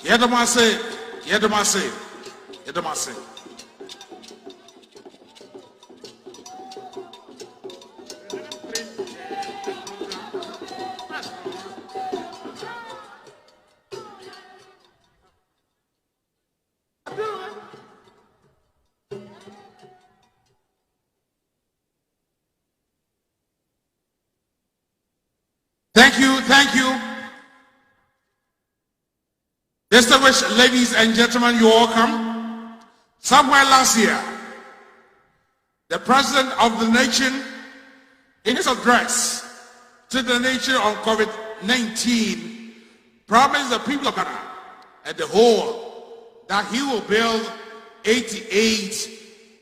Yedamase. Thank you. Distinguished ladies and gentlemen, you're welcome. Somewhere last year, the President of the nation, in his address to the nation on COVID-19, promised the people of Ghana and the whole that he will build 88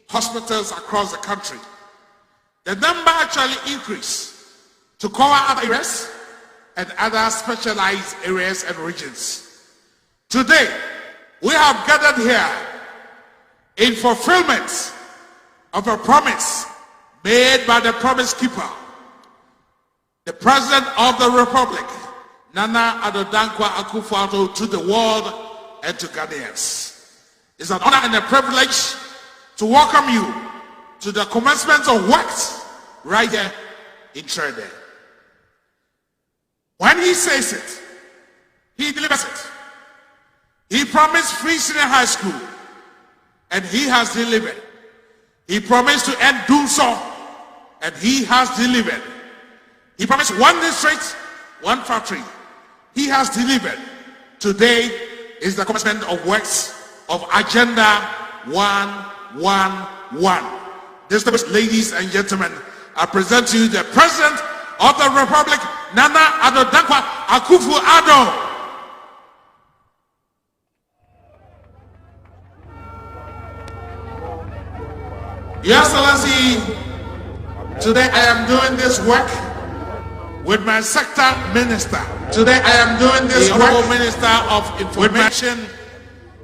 hospitals across the country. The number actually increased to cover other areas and other specialized areas and regions. Today, we have gathered here in fulfillment of a promise made by the promise keeper, the President of the Republic, Nana Addo Dankwa Akufo-Addo, to the world and to Ghanaians. It's an honor and a privilege to welcome you to the commencement of works right here in Trinidad. When he says it, he delivers it. He promised free senior high school, and he has delivered. He promised to end doom so, and he has delivered. He promised one district, one factory. He has delivered. Today is the commencement of works of Agenda 111. Distinguished ladies and gentlemen, I present to you the President of the Republic, Nana Addo Dankwa Akufo-Addo. Your Excellency, today I am doing this work with my sector minister. Today I am doing this work with Minister of Information,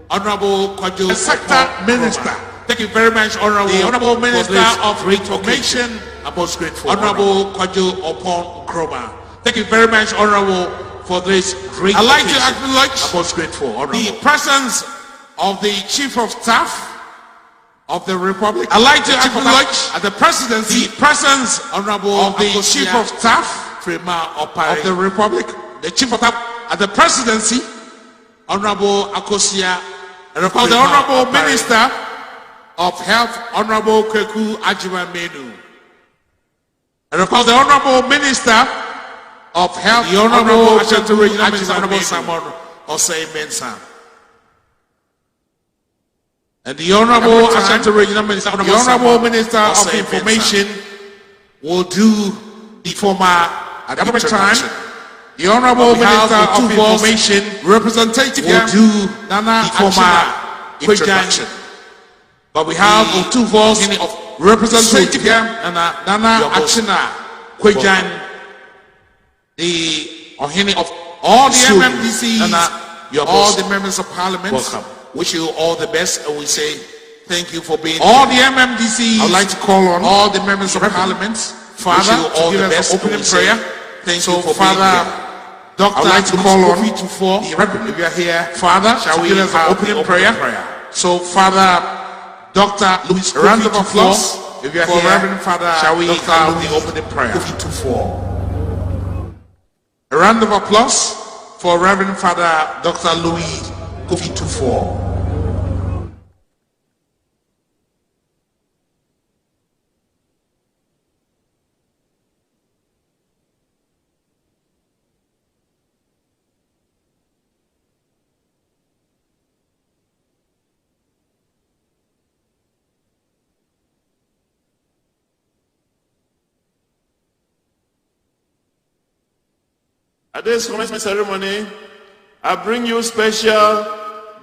Honorable Kwajo. Sector Minister. Thank you very much, Honorable Minister of Information, Honorable Kwajo Opon Kroma. Thank you very much, Honorable, for this great. I'd like to acknowledge the presence of the Chief of Staff of the Republic. I'd like to acknowledge the presidency, the presence, Honorable, of the Chief of Staff of the Republic, the Chief of Staff at the presidency, Honorable Akosia, and of course the Honorable Minister of Health, Honorable Kweku Ajima-Menu, and of course the Honorable Minister of Health, the Honorable Honorable Simon Osei Mensah, and the Honorable Minister of Information will do the former at the time. The Honorable Minister of Information representative will do the former introduction. But we have two voices of representative Nana Achina Kwejan, the Ohini of all the MMDCs, all the members of Parliament. Welcome. Wish you all the best, and we say thank you for being all the MMDCs. I'd like to call on all the members of Parliament, Father, wish you all the best. Opening prayer. Thank you for Father. Doctor, I'd like to call on if you are here, Father, shall we give us an opening prayer? So, Father, Dr. Louis, a round of applause if you are here, Reverend Father, shall we have the opening prayer? A round of applause for Reverend Father Dr. Louis Kofi Tufo. At this commencement ceremony, I bring you special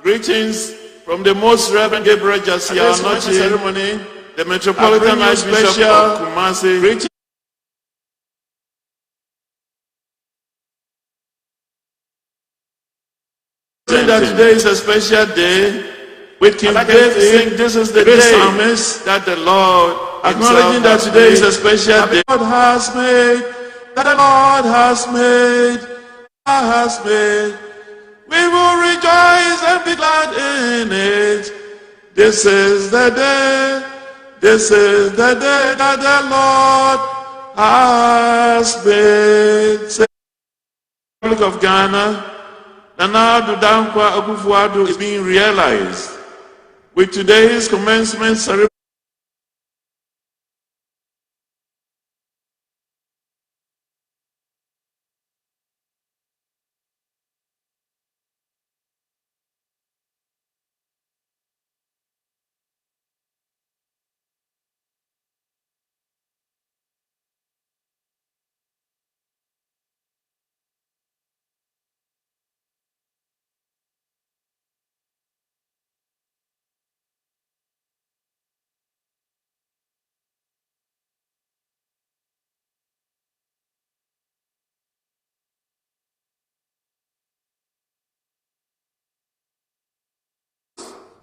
greetings from the Most Reverend Gabriel Jassi, our ceremony, the Metropolitan Archbishop of Kumasi. Greetings that today is a special day. With King David, this is the day psalmist that the Lord, acknowledging that today is a special day. God has made, that the Lord has made, We will rejoice and be glad in it. This is the day that the Lord has made. Republic of Ghana, Addo Dankwa Akufo-Addo is being realized with today's commencement ceremony.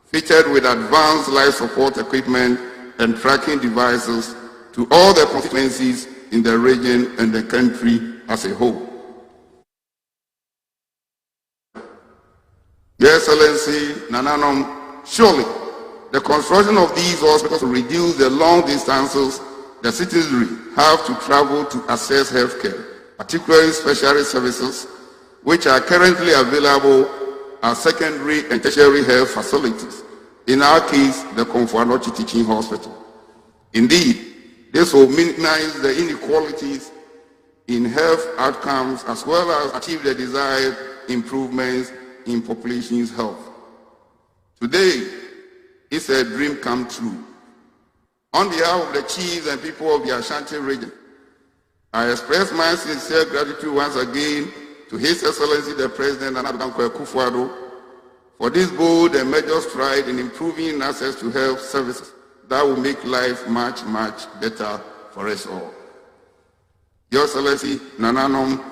Fitted with advanced life support equipment and tracking devices to all the constituencies in the region and the country as a whole. Your Excellency, Nananom, surely the construction of these hospitals will reduce the long distances the citizenry have to travel to access healthcare, particularly specialist services, which are currently available as secondary and tertiary health facilities. In our case, the Akufo-Addo Teaching Hospital. Indeed, this will minimize the inequalities in health outcomes as well as achieve the desired improvements in population's health. Today, it's a dream come true. On behalf of the chiefs and people of the Ashanti region, I express my sincere gratitude once again to His Excellency the President Addo Dankwa Akufo-Addo for this bold and major stride in improving access to health services that will make life much, much better for us all. Your Excellency, Nananom,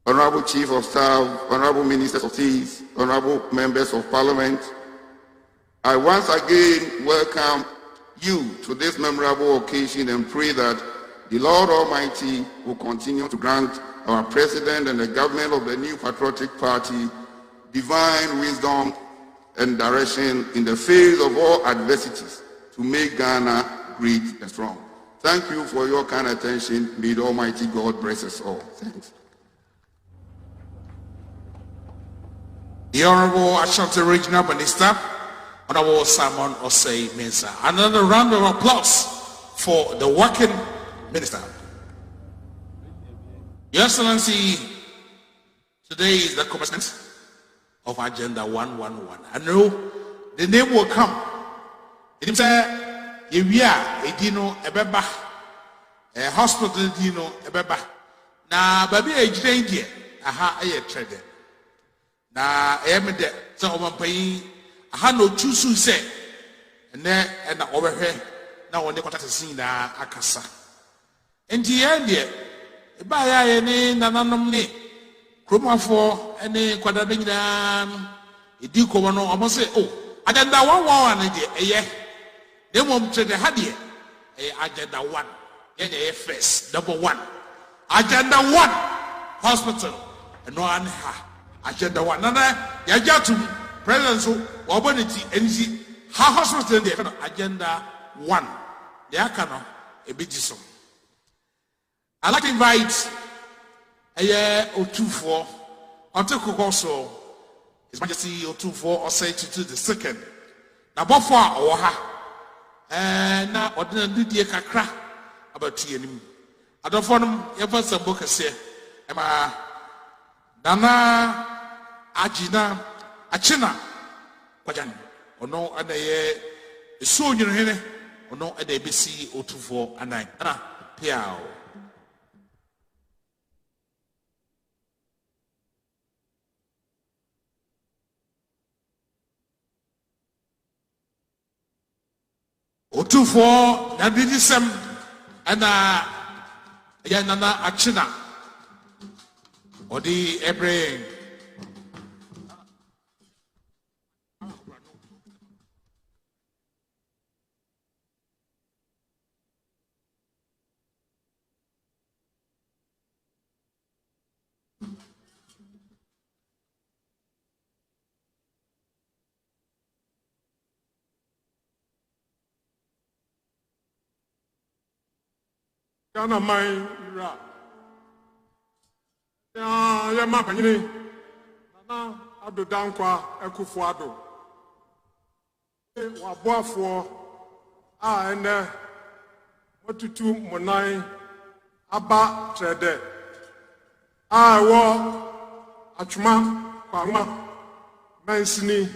Honorable Chief of Staff, Honorable Ministers of State, Honorable Members of Parliament, I once again welcome you to this memorable occasion and pray that the Lord Almighty will continue to grant our President and the government of the new patriotic party divine wisdom and direction in the face of all adversities to make Ghana great and strong. Thank you for your kind attention. May the Almighty God bless us all. Thanks. The Honorable Ashanti Regional Minister, Honorable Simon Osei Mensah. Another round of applause for the working minister. Your Excellency, today is the commencement of Agenda 111. I know the name will come. It is a Edino Ebeba, a hospital Edino Ebeba. Na baby a India, aha a trader. Na Emede, so Omapai, aha no chusu say, and there and over here. Now when they contact the scene, Akasa. And the end, by any Nananom. Chroma for any quadradinam, it do come on almost say, oh, agenda 111, a year. They won't trade the Hadia, a agenda 1, NAFS, number 1. Agenda 1, hospital, and no one agenda 1. Nana, Yajatu, President, Urbanity, NG, how hospital, agenda 1. The Akano, a bit some. I'd like to invite a year or 2-4 until also His Majesty or 2-4 or say to the second. Now, Boffa or and now ordinary dear Kakra about TNM. I don't want him ever some book say, Emma Dana Ajina Achina Kwajan or no, and a soon you know, or no, at ABC or 2-4 and 9. Piao. Otu-4 Nadidisem and Yanana Achina or the Ebre. Ghana mine ra. Ya ma panyini. Nana Addo Dankwa Akufo-Addo. Wa boafo a ene motutu monai aba trede. A wo atwuma kwama mansini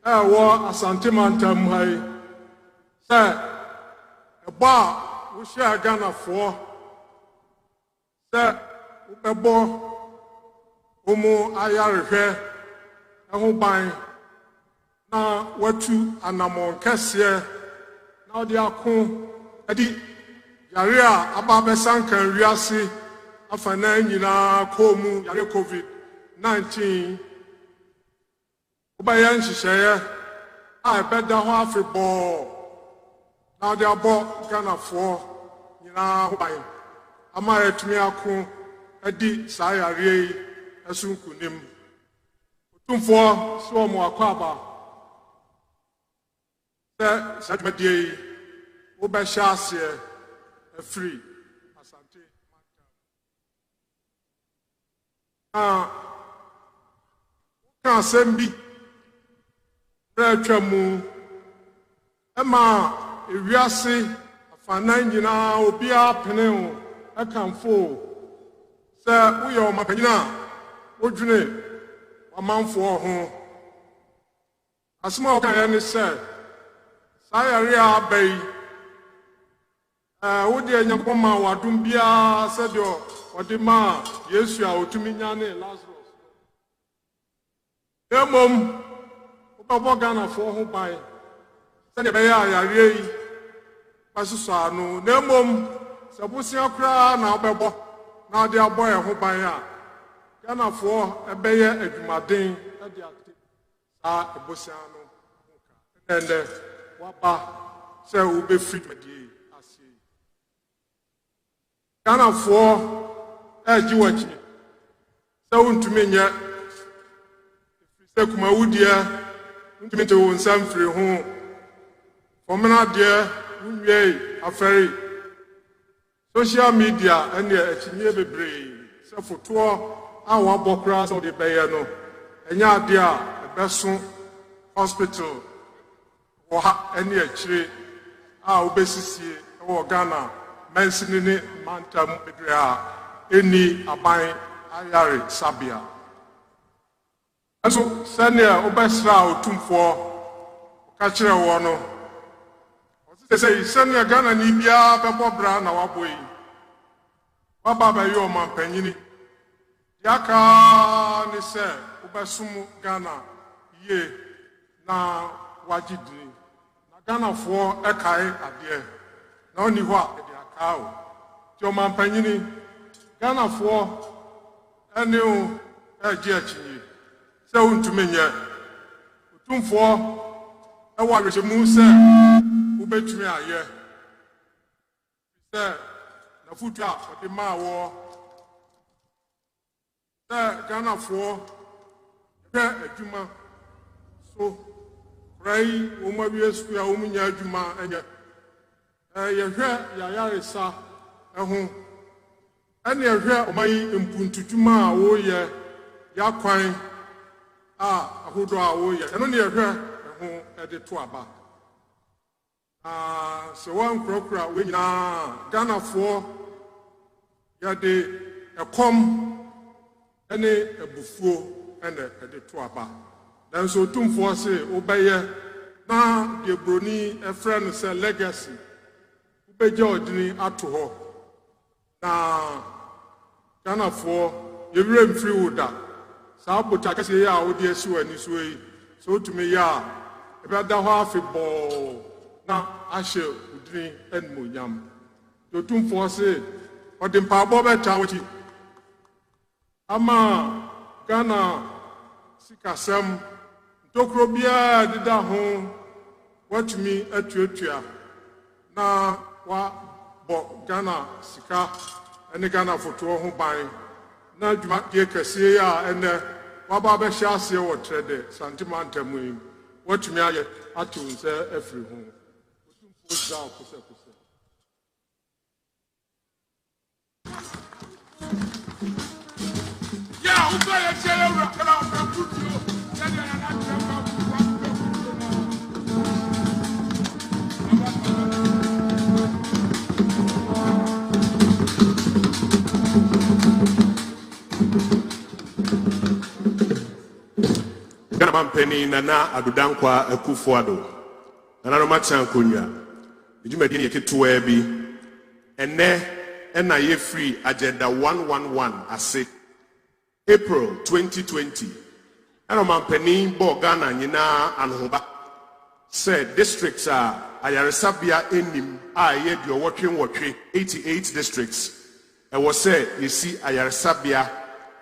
a wo asante mantam hai se eba wo share Ghana for se ubebo omo ayarehwe eho ban na watu anamon kese na odi akon edi yare a aba besankan wiase afana nyina komu yare COVID-19 obayan hihye a ebeda ho afebo na odi abo Ghana for nyina ho ban ama etumi akon edi saa yare yi esunkunim otumfo so mo akwaba Saturday, Obashasye, a free Asante. Can send me Retramu Emma, if you see a fanangina, Obia Penel, I can fall. Sir, we are Mapina, Ojune, a month for home. A small can said. Area bay. Would the Yankoma Wadumbia said your or the ma, yes, you are to me, Lazarus. The mum, Ghana for who by Said the Bay, Passusano, no mum, Sabusia cry now, Bebo, now dear boy who by her. Ghana for a bay at Madin, at the active, a Bosiano, and Wapa say will be free with you. I see. Ghana for you watch me. So to me yet. If you say kuma udia, to me to some free home. For me not dear, we a ferry. Social media and the echinye bebre. So for tour, our bokras or the bayano. And ya dear, a best hospital. Any tree, our obesity, or Ghana, mentioning Mantam Bedrea, any Abai Ayari Sabia. And so, Sanya Obesra, Tumfo, Catcher Wano. They say, Sanya Ghana Nibia, Papa Brown, our boy. Baba Yo Mampenini. Yaka, they say, Obesum Ghana, ye, na Wajidi. Ghana for a kai adie. Na oni ho a de akao. Ti o man panyini Ghana for ene o eje achi. Se untumi nye. Utumfo e wa rehye mu se ubetumi aye. Se na futu a o de ma wo. Se Ghana for hwe adwuma so Rai, Umabias, we are Umunya Juma, and you hear Yayarisa, a home. And you hear my impuntu Juma, oh, yeah, Yaquine, a Hudra, oh, yeah, and only a hear a home at the Tuaba. So one procura, we Ghana for Yade, a any a buffo and a Tuaba. Then so tum for say obeye na de broni a friend say legacy ubeje odini ato ho na Ghana for yewre mfiri woda sa bota kase ya odi esi wani so yi so tumi ya e be da ho afebo na ahye udini enmonyam to tum for say odin pa bo beta wuti ama Ghana sikasem Tokrobia did that home, watch me at Tuatua. Na wa bo Ghana Sika and the Ghana for 2 home buying. Na Juma Kasiya and Waba Shasi or Trade, Santimantamu. Watch me at every home. Yeah, who got a chair around the foot? Penny Nana Addo Dankwa Akufo-Addo. Nana no matchan kunya. Did you make any to be? And na ye free agenda 111 ase April 2020. And man penny bo Ghana nyina anhoba. Said districts are ayaresabia enim a ye dio watwe 88 districts. And was say you see ayaresabia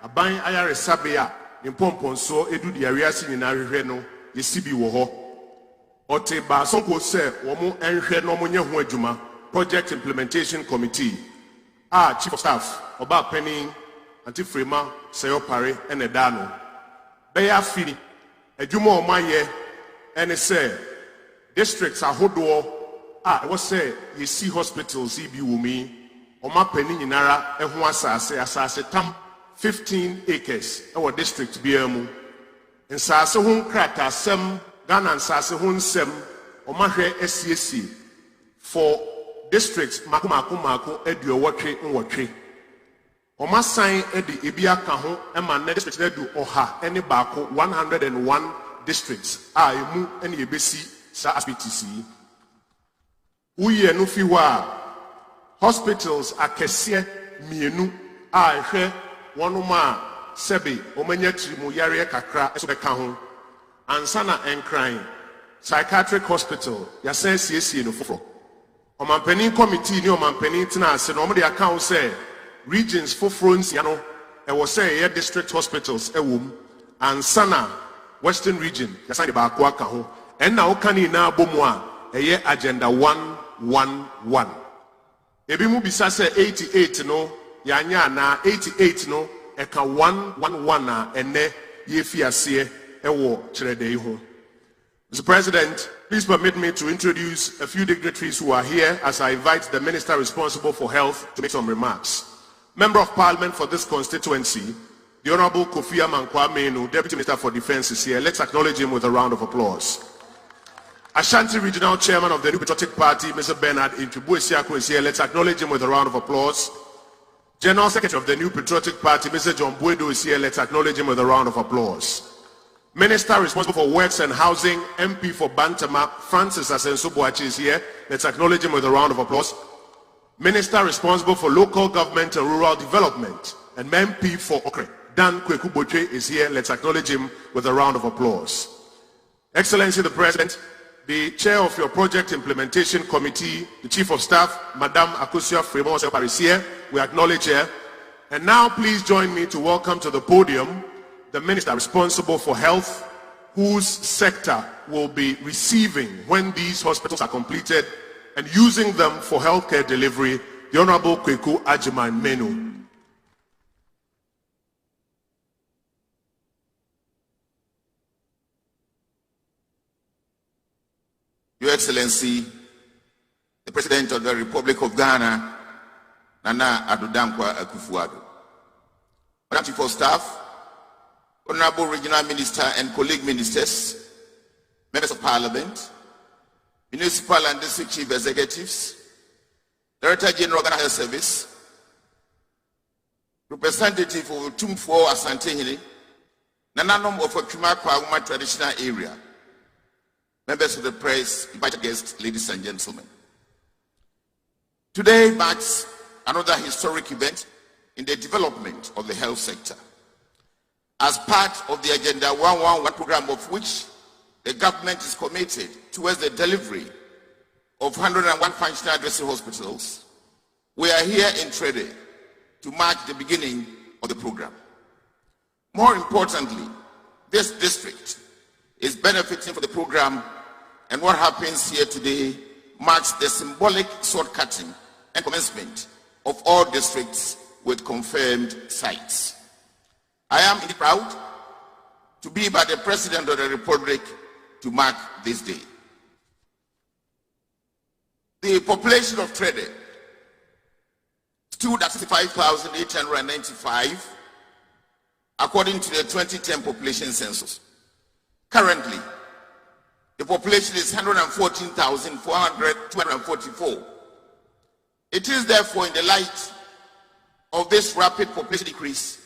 aban ayaresabia Impompon so edu di area si nyina hwehwe no yesi bi wo ho ote ba sonko se wo mo enhwe no mo nye ho adwuma project implementation committee chief of staff oba penny anti frema sayo pare ene da no be ya fini adwuma o maye ene se districts ahodo wo se yesi hospitals bi wo mi o ma penny nyinara eho asase tam 15 acres our district biamu in sase hun krata sem Ghana sase hun sem o mahwe SCC for districts mako eduowotwe nwotwe o masan edi ebia ka ho e ma na district edu oha ene baako 101 districts emu ene ebesi sa aspects uye no fi wa hospitals akese mienu hwe Wanuma Sebi, Omenya Trimu Yare Kakra, Esbekahu, Ansana and Crying, Psychiatric Hospital, Yasen CSC no Fufro. Omanpenin Committee, New Omanpenin Tina, said, Omadi account say, regions Fufruns, Yano, and was say, district hospitals, Ewum, Ansana, Western region, Yasan Bakwakahu, and now Kani na Bomwa, a year agenda 111. Ebimu Bisase 88 no. Yanya na 88 no eka 111 na ene yefiase ewo chirede ho. Mr. President, please permit me to introduce a few dignitaries who are here as I invite the minister responsible for health to make some remarks. Member of Parliament for this constituency, the Honorable Kofi Amankwa-Menu, Deputy Minister for Defense, is here. Let's acknowledge him with a round of applause. Ashanti Regional Chairman of the New Patriotic Party, Mr. Bernard Intubu-Esiako, is here. Let's acknowledge him with a round of applause. General Secretary of the New Patriotic Party, Mr. John Buedo, is here. Let's acknowledge him with a round of applause. Minister responsible for Works and Housing, MP for Bantama, Francis Asenso-Boachi, is here. Let's acknowledge him with a round of applause. Minister responsible for Local Government and Rural Development and MP for Okre, Dan Kweku-Boche, is here. Let's acknowledge him with a round of applause. Excellency the President, the Chair of your Project Implementation Committee, the Chief of Staff, Madame Akusia Fremont is here. We acknowledge her. And now please join me to welcome to the podium the Minister responsible for health, whose sector will be receiving when these hospitals are completed and using them for healthcare delivery, the Honorable Kweku Agyeman-Menu. Your Excellency, the President of the Republic of Ghana, Nana Addo Dankwa Akufo-Addo, Madam Chief of Staff, Honorable Regional Minister and colleague ministers, Members of Parliament, Municipal and District Chief Executives, Director General of Ghana Health Service, Representative of Tumfo Asante, Nananom of Okuma Kwaguma Traditional Area, Members of the press, invited guests, ladies and gentlemen. Today marks another historic event in the development of the health sector. As part of the Agenda 111 program, of which the government is committed towards the delivery of 101 functional dressing hospitals, we are here in Trede to mark the beginning of the program. More importantly, this district is benefiting from the program, and what happens here today marks the symbolic sword-cutting and commencement of all districts with confirmed sites. I am indeed proud to be by the President of the Republic to mark this day. The population of Trede stood at 65,895 according to the 2010 population census. Currently, the population is 114,244. It is therefore in the light of this rapid population decrease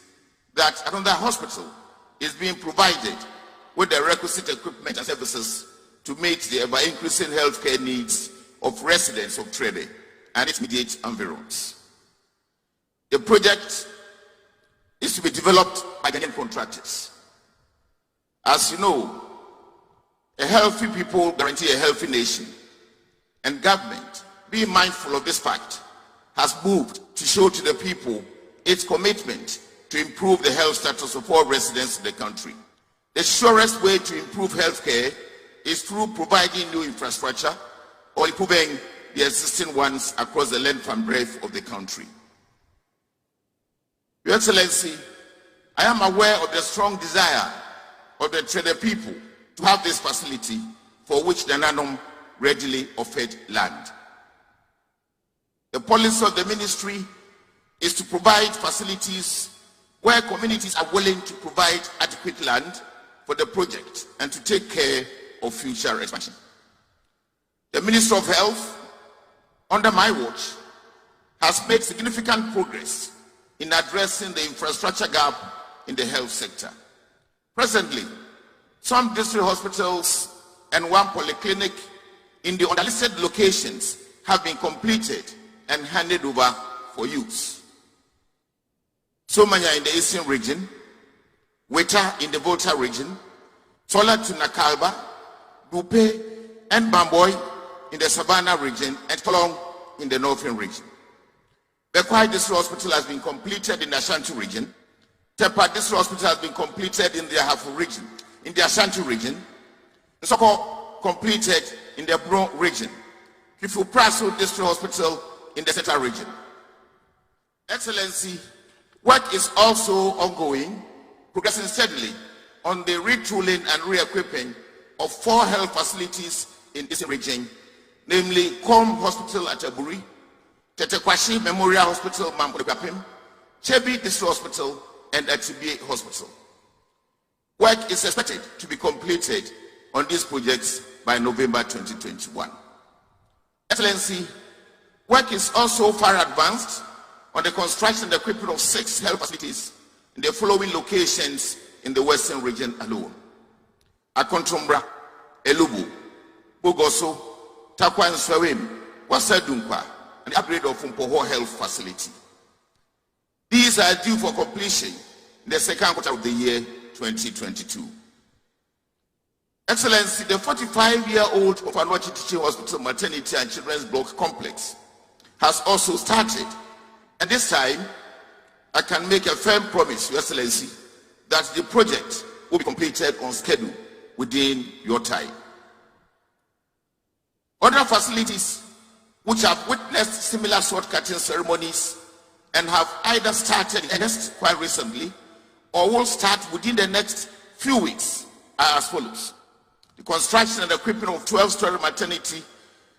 that another hospital is being provided with the requisite equipment and services to meet the ever-increasing healthcare needs of residents of Trede and its immediate environs. The project is to be developed by Ghanaian contractors. As you know, a healthy people guarantee a healthy nation, and government, being mindful of this fact, has moved to show to the people its commitment to improve the health status of all residents of the country. The surest way to improve healthcare is through providing new infrastructure or improving the existing ones across the length and breadth of the country. Your Excellency, I am aware of the strong desire of the Trede people to have this facility for which the Nanom readily offered land. The policy of the ministry is to provide facilities where communities are willing to provide adequate land for the project and to take care of future expansion. The Minister of Health, under my watch, has made significant progress in addressing the infrastructure gap in the health sector. Presently, some district hospitals and one polyclinic in the unlisted locations have been completed and handed over for use. Somanya in the Eastern region, Weta in the Volta region, Tola to Nakalba, Dupe and Bamboy in the Savannah region, and Tolong in the Northern region. Bekwai District Hospital has been completed in the Ashanti region. Tepa District Hospital has been completed in the Ahafu region, in the Ashanti region. Nsoko completed in the Bron region. Kifu Praso District Hospital in the Central region. Excellency, work is also ongoing, progressing steadily on the retooling and re-equipping of 4 health facilities in this region, namely Com Hospital at Aburi, Tetekwashi Memorial Hospital, Mambolipapim, Chebi District Hospital, and Atibi Hospital. Work is expected to be completed on these projects by November 2021. Excellency, work is also far advanced on the construction and equipping of 6 health facilities in the following locations in the Western region alone: Akontombra, Elubu, Bogoso, Takwa Nsawem, Wasa Dunkwa, and the upgrade of Mpoho Health Facility. These are due for completion in the second quarter of the year 2022. Excellency, the 45-year-old Ofanwachi Teaching Hospital Maternity and Children's Block Complex has also started. At this time, I can make a firm promise, Your Excellency, that the project will be completed on schedule within your time. Other facilities which have witnessed similar sword-cutting ceremonies and have either started in earnest quite recently or will start within the next few weeks are as follows: the construction and equipping of 12-story maternity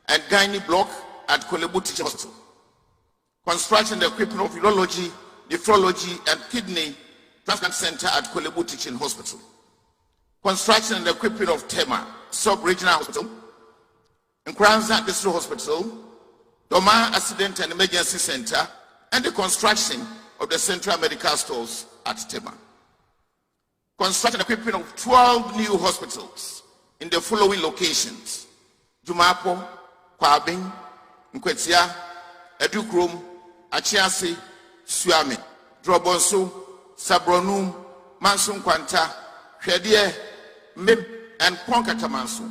and gynae block at Kolebu Teaching Hospital, construction and equipping of urology, nephrology, and kidney transplant center at Kolebu Teaching Hospital, construction and equipping of Tema Sub-Regional Hospital, Nkranza District Hospital, Doma Accident and Emergency Center, and the construction of the Central Medical Stores at Tema. Construction and equipping of 12 new hospitals in the following locations: Jumapo, Kwabing, Nkwetia, Edukrom, Achiase, Suame, Drobonso, Sabronum, Mansum Kwanta, Hwedie, Mib, and Ponkatamanso.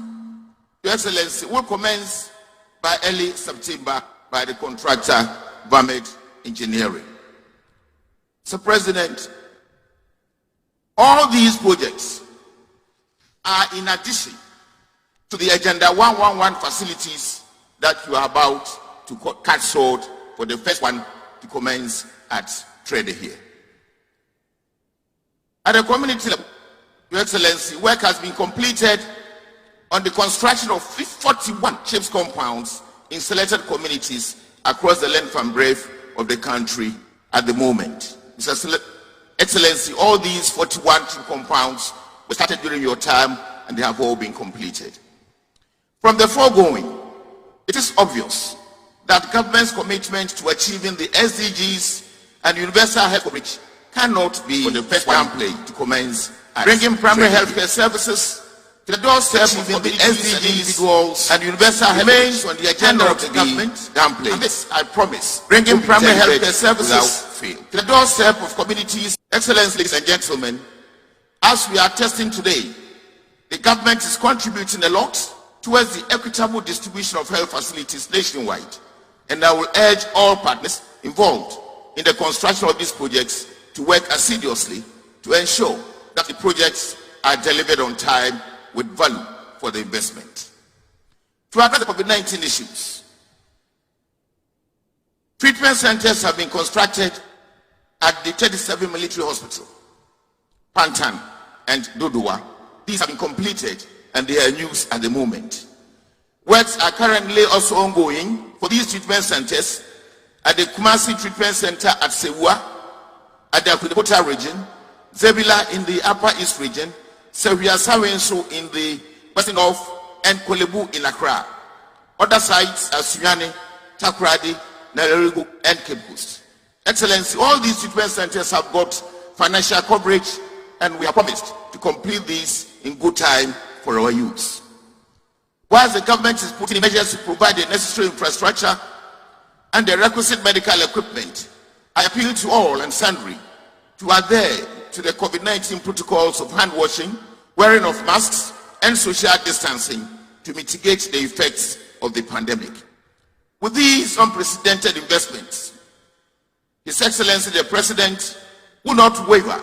Your Excellency, will commence by early September by the contractor, Vamed Engineering. Mr. President, all these projects are in addition to the Agenda 111 facilities that you are about to cut short for the first one to commence at Trade here. At the community level, Your Excellency, work has been completed on the construction of 41 CHIPS compounds in selected communities across the length and breadth of the country at the moment. Mr. Excellency, all these 41 compounds were started during your time and they have all been completed. From the foregoing, it is obvious that government's commitment to achieving the SDGs and universal health coverage cannot be for the first play to commence bringing primary healthcare services to the doorstep of the SDGs and universal health remains on the agenda of the government. And this, I promise, bringing primary healthcare services to the doorstep of communities. Excellency, ladies and gentlemen, as we are testing today, the government is contributing a lot towards the equitable distribution of health facilities nationwide. And I will urge all partners involved in the construction of these projects to work assiduously to ensure that the projects are delivered on time with value for the investment. To address the COVID-19 issues, treatment centers have been constructed at the 37 military hospital, Pantan and Dodowa. These have been completed and they are in use at the moment. Works are currently also ongoing for these treatment centers at the Kumasi Treatment Center at Sewa, at the Akudekota region, Zebila in the Upper East region, Sevia Sawenso in the Western North, and Kolebu in Accra. Other sites are Sunyani, Takoradi, Narerigu, and Cape Coast. Excellency, all these treatment centers have got financial coverage and we are promised to complete these in good time for our youths. Whilst the government is putting in measures to provide the necessary infrastructure and the requisite medical equipment, I appeal to all and sundry to adhere to the COVID-19 protocols of hand washing, wearing of masks, and social distancing to mitigate the effects of the pandemic. With these unprecedented investments, His Excellency the President will not waver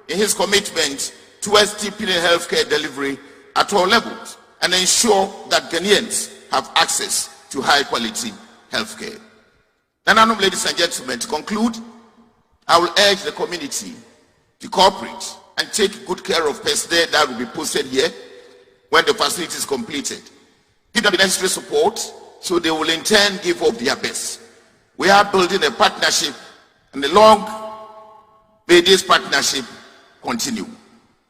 in his commitment towards deepening healthcare delivery at all levels and ensure that Ghanaians have access to high-quality healthcare. Now, ladies and gentlemen, to conclude, I will urge the community to cooperate and take good care of personnel that will be posted here when the facility is completed. Give them the necessary support so they will in turn give up their best. We are building a partnership and the long may this partnership continue.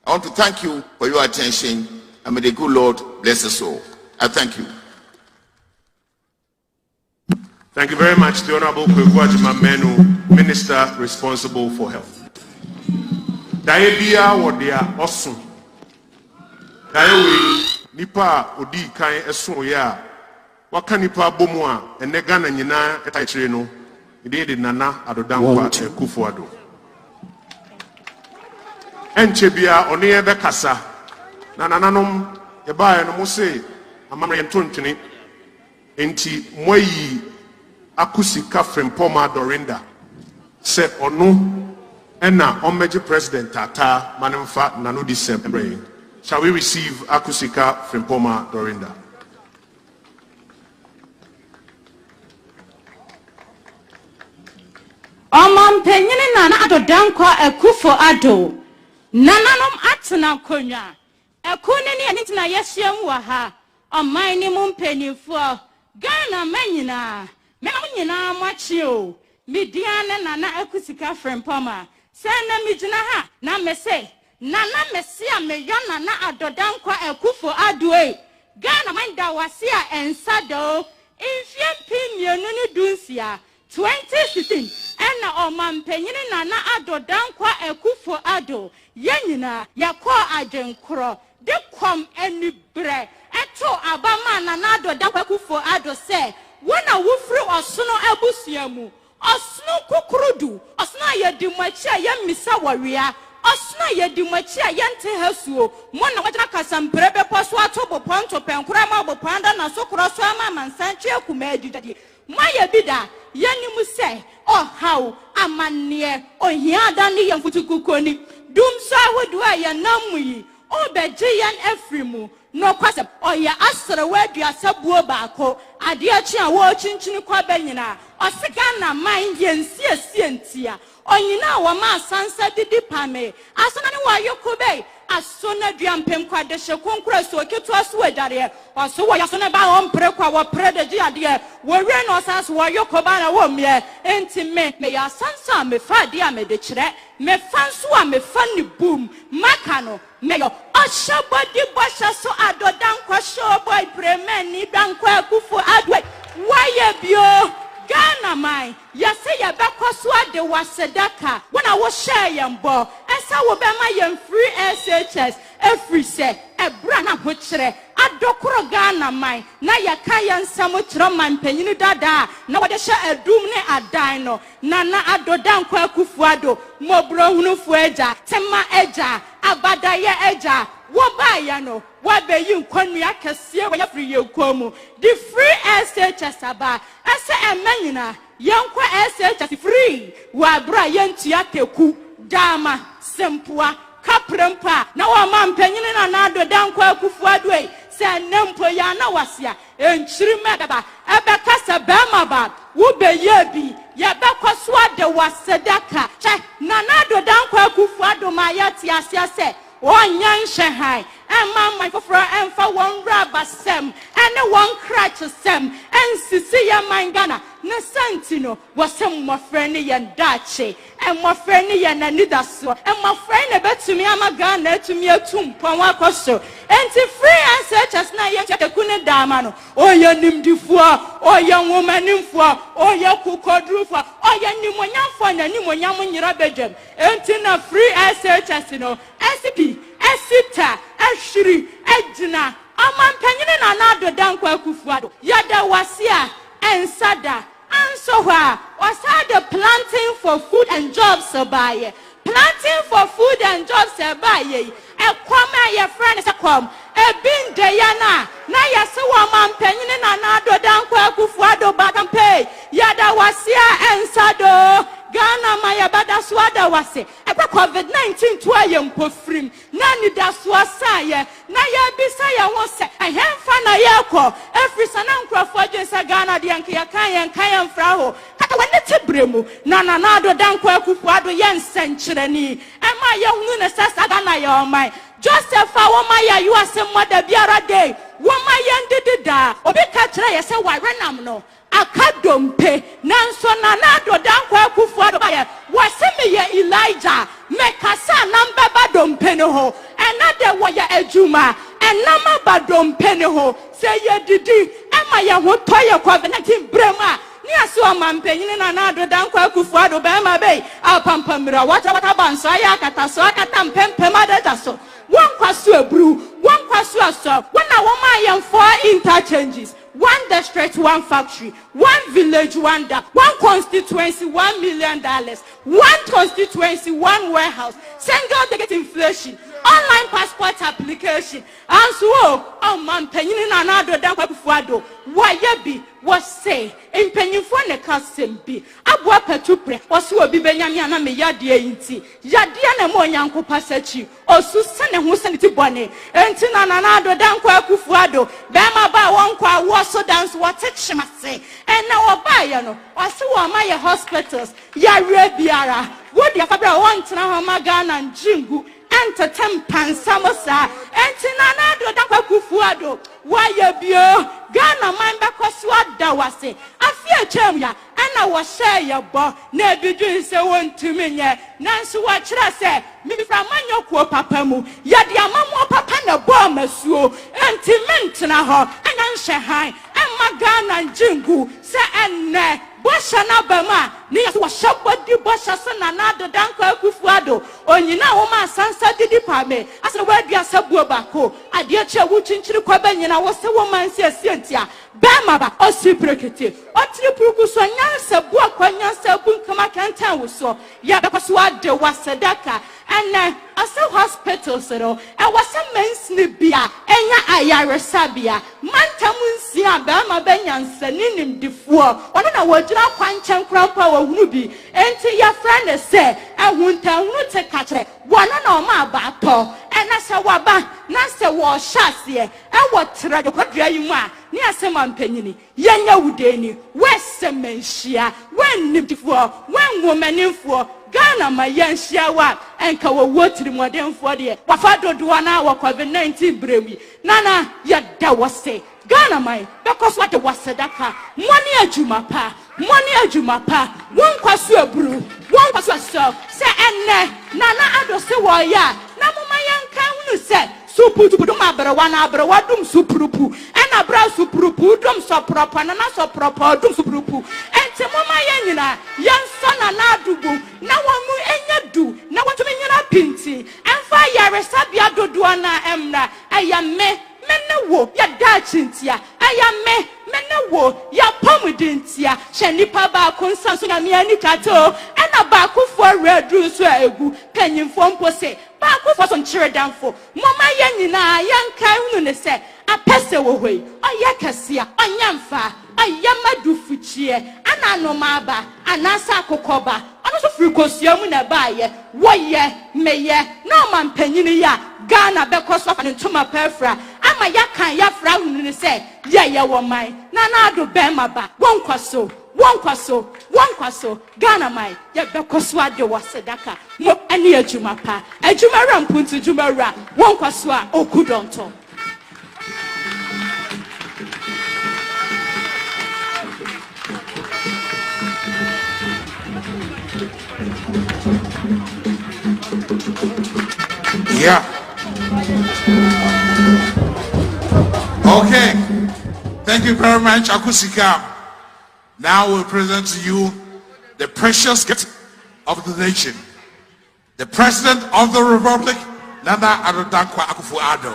I want to thank you for your attention and may the good Lord bless us all. I thank you. Thank you very much, the Honorable Kwegwajima Menu, Minister responsible for health. Daebia wodia osun. Daewe nipa odi kan esun ya. Waka nipa bomu a ene Ghana nyina etachire no. Ide Nana Addo Dankwa Akufo-Addo. Enchebia one ye be kasa. Na nananom ye ba no mo se amamre ntontwene. Enti moyi akusika frempoma Dorinda se ono ena omeji president tata manimfa nano December. Shall we receive akusika frempoma Dorinda? Penyini Nana Addo Dankwa Akufo-Addo. Nananom atena konya. Ekune ni anitina yeshiam wa ha. Omani mumpenifo. Ghana menyina. Menyina mwachio. Midiane Nana akusika frempoma. Sena mijina ha. Na mese. Nana mesia meya Nana Addo Dankwa Akufo-Addo. Ghana menda wasia ensado. Infiem pimienuni dunsia. 2016 ena penyini Nana Addo Dankwa Akufo-Addo yenyina yakwa ajenkro de kwam enibre eto abama Nana Addo Dankwa Akufo-Addo se wona wofri osono abusiamu osno kukurudu osno yedimachi ayemisa wawia osno yedimachi ayente hasuo mona wajana kasamprebe poso atobo ponto penkura ma obopanda na sokro so ama mansanche akuma adidadi Maya bida yani muse how amanie ohiada ni yamfutukukoni dumsa hodua ya namui obejian efrimu no kwasep oya asra wadu asabuo baako ade achi a wo chinchini kwa banyina Osigana mind yensia onyina wa ma sansa didi pame asona ne wa yokobe asona duampem kwa de hyekonkura so keto aso adare oso wo yasona ba on pre kwa wo pre de ji ade wo we no sanso wo yokoba na wo mie enti me ya sansa me fa de a me de kire me fanso a me fa ni boom maka no me yo oshabodi bosha so Addo Dankwa show boy premen ni Dankwa Akufo-Addo why bio Ghana mai yase ya bekoswa de wasedaka when I was share yambo esa wo be ma yam free SHS every say e bra na ho kire adokoro Ghana mai na yaka yansam kire man panyinu dada na wode hye adum ne adan no na Addo Dankwa Akufo-Addo mobro hunufu eja tema eja abadaye eja wobaya no wabeyi nkonua kese wo yafri yekomu the free SHS aba ese emanyina yankwa SHS free wa bra yantua teku dama sempoa kaprempa na wa mampanyine na Addo Dankwa Akufo-Addo e se nempo ya na wasia enchiri medaba ebekasa bema ba wo beye bi ya bekoswa de wasedaka che na Addo Dankwa Akufo-Addo ma yati asiase one young Shanghai, and my for and for one rubber sem, and one crutch sem, and Cecilia Mangana, Nasantino was some more friendly and Dachi, and more friendly and Anida so, and my friend about to me, I'm a gun to me a tomb, Pamacoso, and to free and such as Naya Kuna Damano, or your nim dufour, or young woman in for, or your cookod roofer, or your Nimoyan for and Nimoyan in your bedroom, and in a free as you know. SCP, Esita, Ashri, Edna, Aman Penny and Addo Dankwa Akufo-Addo, Yada Wasia, and Sada, and Soha, was the planting for food and jobs by planting for food and jobs by a kwame your friend is a com, a bin Diana, Naya Sawaman Penny and Addo Dankwa Akufo-Addo back and pay, Yada Wasia and Sado. Ghana maya bada swada wase eba COVID-19 to ayem pofrim nani da swasa ye na ya bisa ya wose ahemfa na yako every sana nkrofo jensa Ghana de anka kan fra ho kata wane tebremu na Addo Dankwa Akufo-Addo ye nsenkyereni ema ye hunu ne sasa Ghana ya omai Joseph awoma ya you asem mother biara day woma ye ndidida obi ka kire ye se warenam no akadompe nanso na Addo Dankwa Akufo-Addo baye waseme ye Elijah mekasa namba badompe ne ho enade wo ye adwuma enama badompe ne ho se ye didi ema ye ho toye COVID-19 brema ni aso amampanyine na Addo Dankwa Akufo-Addo ba ma be apampamira wata banso aya akataso akata mpempem adata so one kwaso ebru one kwaso aso wana wo ma ye for interchanges one district, one factory, one village, one dam, one constituency, $1 million, one constituency, one warehouse, single ticket inflation, online passport application, and so oh man, penny na Addo Dankwa Akufo-Addo, why be was say in penny for ne kasembi abwa petupre oso obi benyame na me yade inti yade na mo nyanko pasachi osu sene ho saniti bone enti na Addo Dankwa Akufo-Addo be ma ba won kwa wo so dance what chimase en na oba ye no oso wo ma ye hospitals ya biara wo dia fabra won tena ho magana njingu entertain pansamosa enti na Addo Dankwa Akufo-Addo why bio Ghana man bekoswa dawase afia chemya ana wo share your bo na bidun se wontumi nye nanso wo kire se mi fra manyoko papa mu yade amamo papa na bo masuo enti mentena ho anya nhye han emma Ghana njingu se enne bosha na bama ni yaso wo shabodi bosha se na Addo Dankwa Akufo-Addo onyina wo ma sansa didi pame asere wa dua sabuo bako ade che wo chinchiri kwa banyina wo se wo man se asientia bema ba osiprekete otripuku so nyansa bua kwa nyansa bunkama kantan wo so ya bekoso ade wasedaka ene ase hospital so e wase mensni bia enya ayaresa bia mantamu nsia bema benyansa ninim difuo ono na wodira kwanchen krampa wo hunu bi enti ya friend se ehunta hunu te kachre wono na o ma ba to ena se waba na se wo shasie e wo tra de kwadua yi mu a ne asema mpanyini yenya wudeni wesemenhia wennimtifo wenwomanimfo Ghana ma yenhia wa enka wo wotiri modemfo de wafa dodoa na wo COVID-19 bremi nana yeda wose Ghana mai because what the wasedaka money adwuma pa won kwaso aburu won kwaso so se enne nana Addo se wo ya na moma yanka hunu se supu tu dum abrewa na abrewa dum supurupu ena bra supurupu dum sopropa na sopropa dum supurupu ente moma yanyina yansa na adubu na wamu enya du na watumi nyina pinti emfa yare sabia dodoa na emra ayame menewo ya dachintia ayame menewo ya pomudintia shenipa ba konsanso na me ani kato ena ba kufo redru so egu kanyimfo mpose ba kufo so nchire danfo mama yanyina yanka hunu ne se apese wo hoi oya kasia onyamfa ayamadu fuchie ana no maba anasa kokoba ono so frikosia mu na baaye woye meye no mampanyini ya Ghana because of an tuma perfra ama yakan yafra hunu ne se ye wo man na Addo bema ba won kwaso Ghana mai ye bekoso ade wasedaka mo ani adwuma pa adwuma rampuntu adwuma ra won kwaso a okudonto. Yeah. Okay. Thank you very much, Akusika. Now we'll present to you the precious gift of the nation. The President of the Republic, Nana Addo Dankwa Akufo-Addo.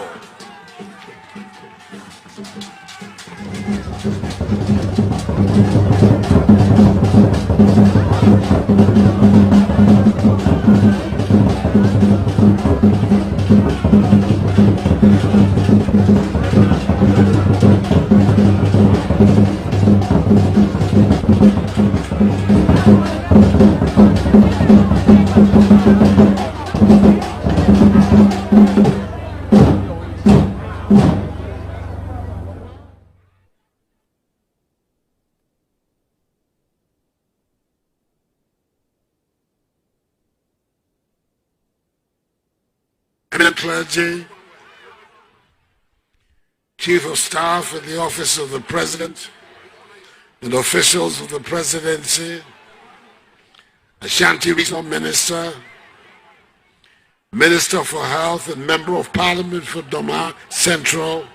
Eminent clergy, Chief of Staff in the Office of the President, and officials of the Presidency, Ashanti Regional Minister, Minister for Health and Member of Parliament for Doma Central,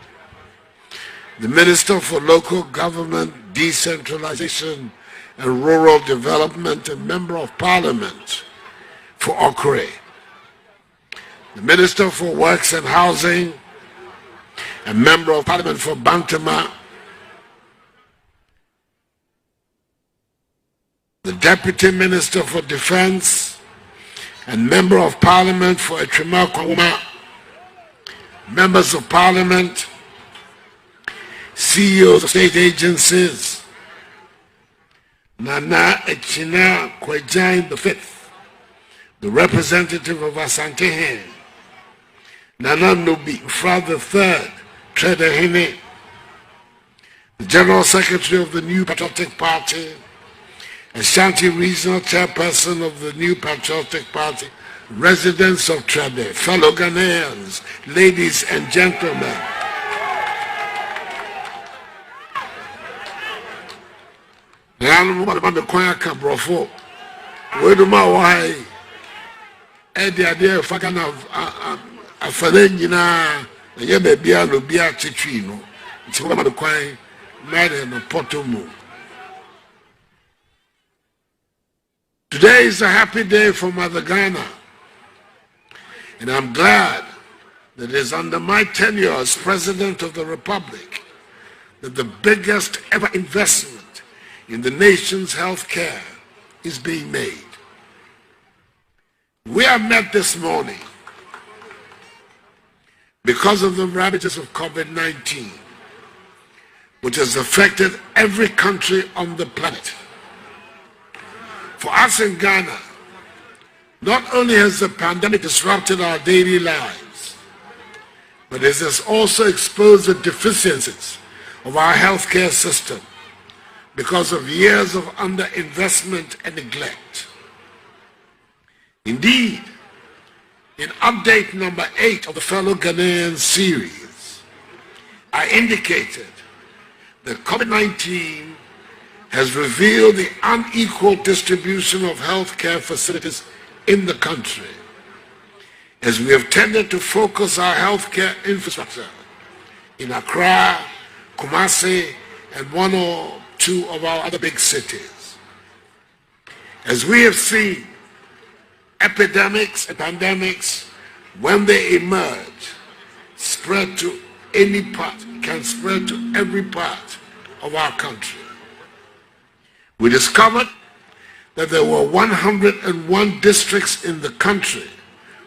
the Minister for Local Government, Decentralization and Rural Development and Member of Parliament for Okre, the Minister for Works and Housing and Member of Parliament for Bantama, the Deputy Minister for Defense and Member of Parliament for Etrima Kwama, Members of Parliament, CEOs of state agencies, Nana Echina Kwejain V, the representative of Asante, Nana Nubi Fra III, Tredehine, the General Secretary of the New Patriotic Party, Ashanti Regional Chairperson of the New Patriotic Party, residents of Trede, fellow Ghanaians, ladies and gentlemen. Today is a happy day for Mother Ghana, and I'm glad that it is under my tenure as President of the Republic that the biggest ever investment in the nation's health care is being made. We are met this morning because of the ravages of COVID-19, which has affected every country on the planet. For us in Ghana, not only has the pandemic disrupted our daily lives, but it has also exposed the deficiencies of our healthcare system because of years of underinvestment and neglect. Indeed, in update number 8 of the Fellow Ghanaians series, I indicated that COVID-19 has revealed the unequal distribution of healthcare facilities in the country, as we have tended to focus our healthcare infrastructure in Accra, Kumasi, and one or two of our other big cities. As we have seen, epidemics and pandemics, when they emerge, spread to any part, can spread to every part of our country. We discovered that there were 101 districts in the country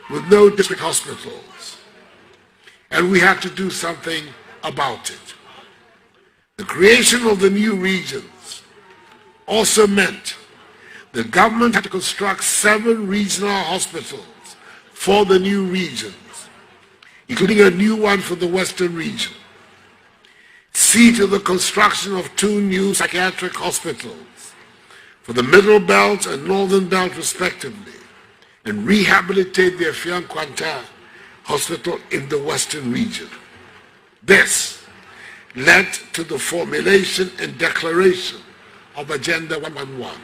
with no district hospitals, and we had to do something about it. The creation of the new regions also meant the government had to construct 7 regional hospitals for the new regions, including a new one for the Western region. See to the construction of 2 new psychiatric hospitals for the Middle Belt and Northern Belt respectively, and rehabilitate the Afian Kwanta Hospital in the Western region. This led to the formulation and declaration of Agenda 111.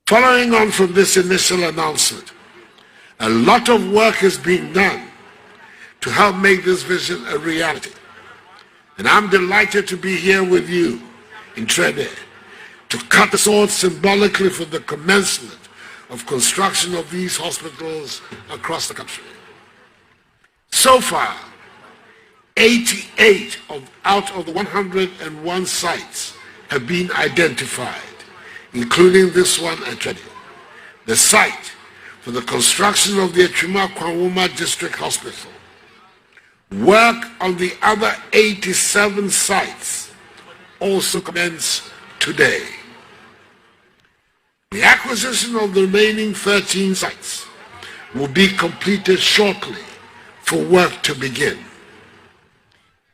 Following on from this initial announcement, a lot of work is being done to help make this vision a reality. And I'm delighted to be here with you in Trede to cut the sword symbolically for the commencement of construction of these hospitals across the country. So far, 88 out of the 101 sites have been identified, including this one at Trede, the site for the construction of the Etrima Kwanwoma District Hospital. Work on the other 87 sites also commence today. The acquisition of the remaining 13 sites will be completed shortly for work to begin.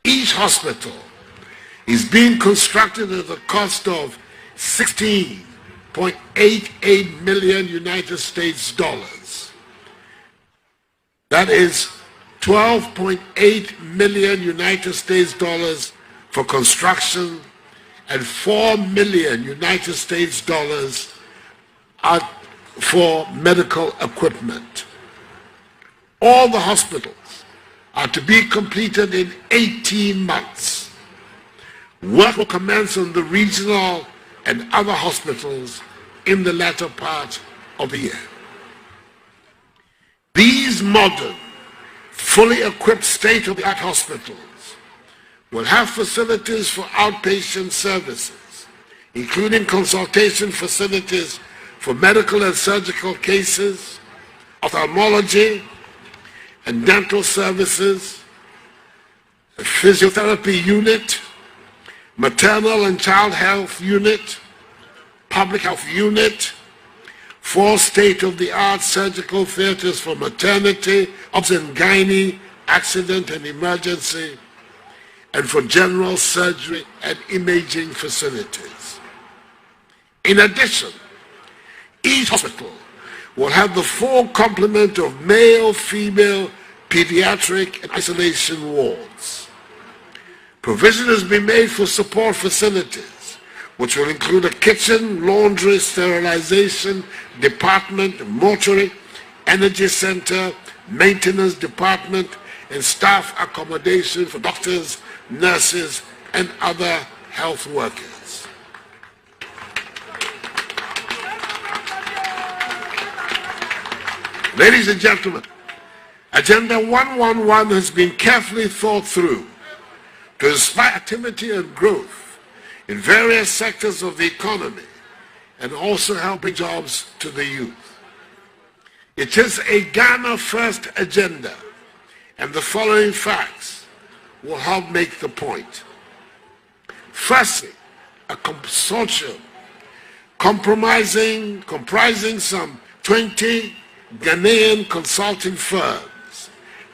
Each hospital is being constructed at a cost of $16.88 million United States dollars. That is $12.8 million United States dollars for construction and $4 million United States dollars for medical equipment. All the hospitals are to be completed in 18 months. Work will commence on the regional and other hospitals in the latter part of the year. These modern, fully equipped state-of-the-art hospitals will have facilities for outpatient services, including consultation facilities for medical and surgical cases, ophthalmology and dental services, a physiotherapy unit, maternal and child health unit, public health unit, 4 state-of-the-art surgical theaters for maternity, obs and gynae, accident and emergency, and for general surgery and imaging facilities. In addition, each hospital will have the full complement of male, female, pediatric, and isolation wards. Provision has been made for support facilities, which will include a kitchen, laundry, sterilization department, mortuary, energy center, maintenance department, and staff accommodation for doctors, nurses, and other health workers. Ladies and gentlemen, Agenda 111 has been carefully thought through to inspire activity and growth in various sectors of the economy and also helping jobs to the youth. It is a Ghana-first agenda, and the following facts will help make the point. Firstly, a consortium comprising some 20 Ghanaian consulting firms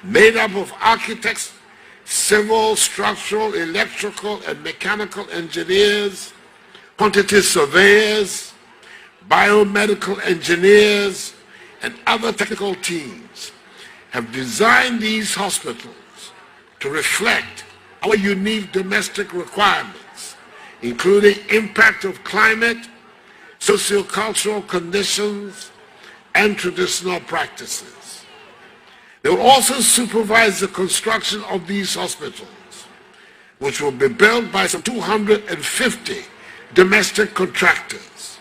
made up of architects, civil, structural, electrical, and mechanical engineers, quantity surveyors, biomedical engineers, and other technical teams have designed these hospitals to reflect our unique domestic requirements, including impact of climate, socio-cultural conditions, and traditional practices. They will also supervise the construction of these hospitals, which will be built by some 250 domestic contractors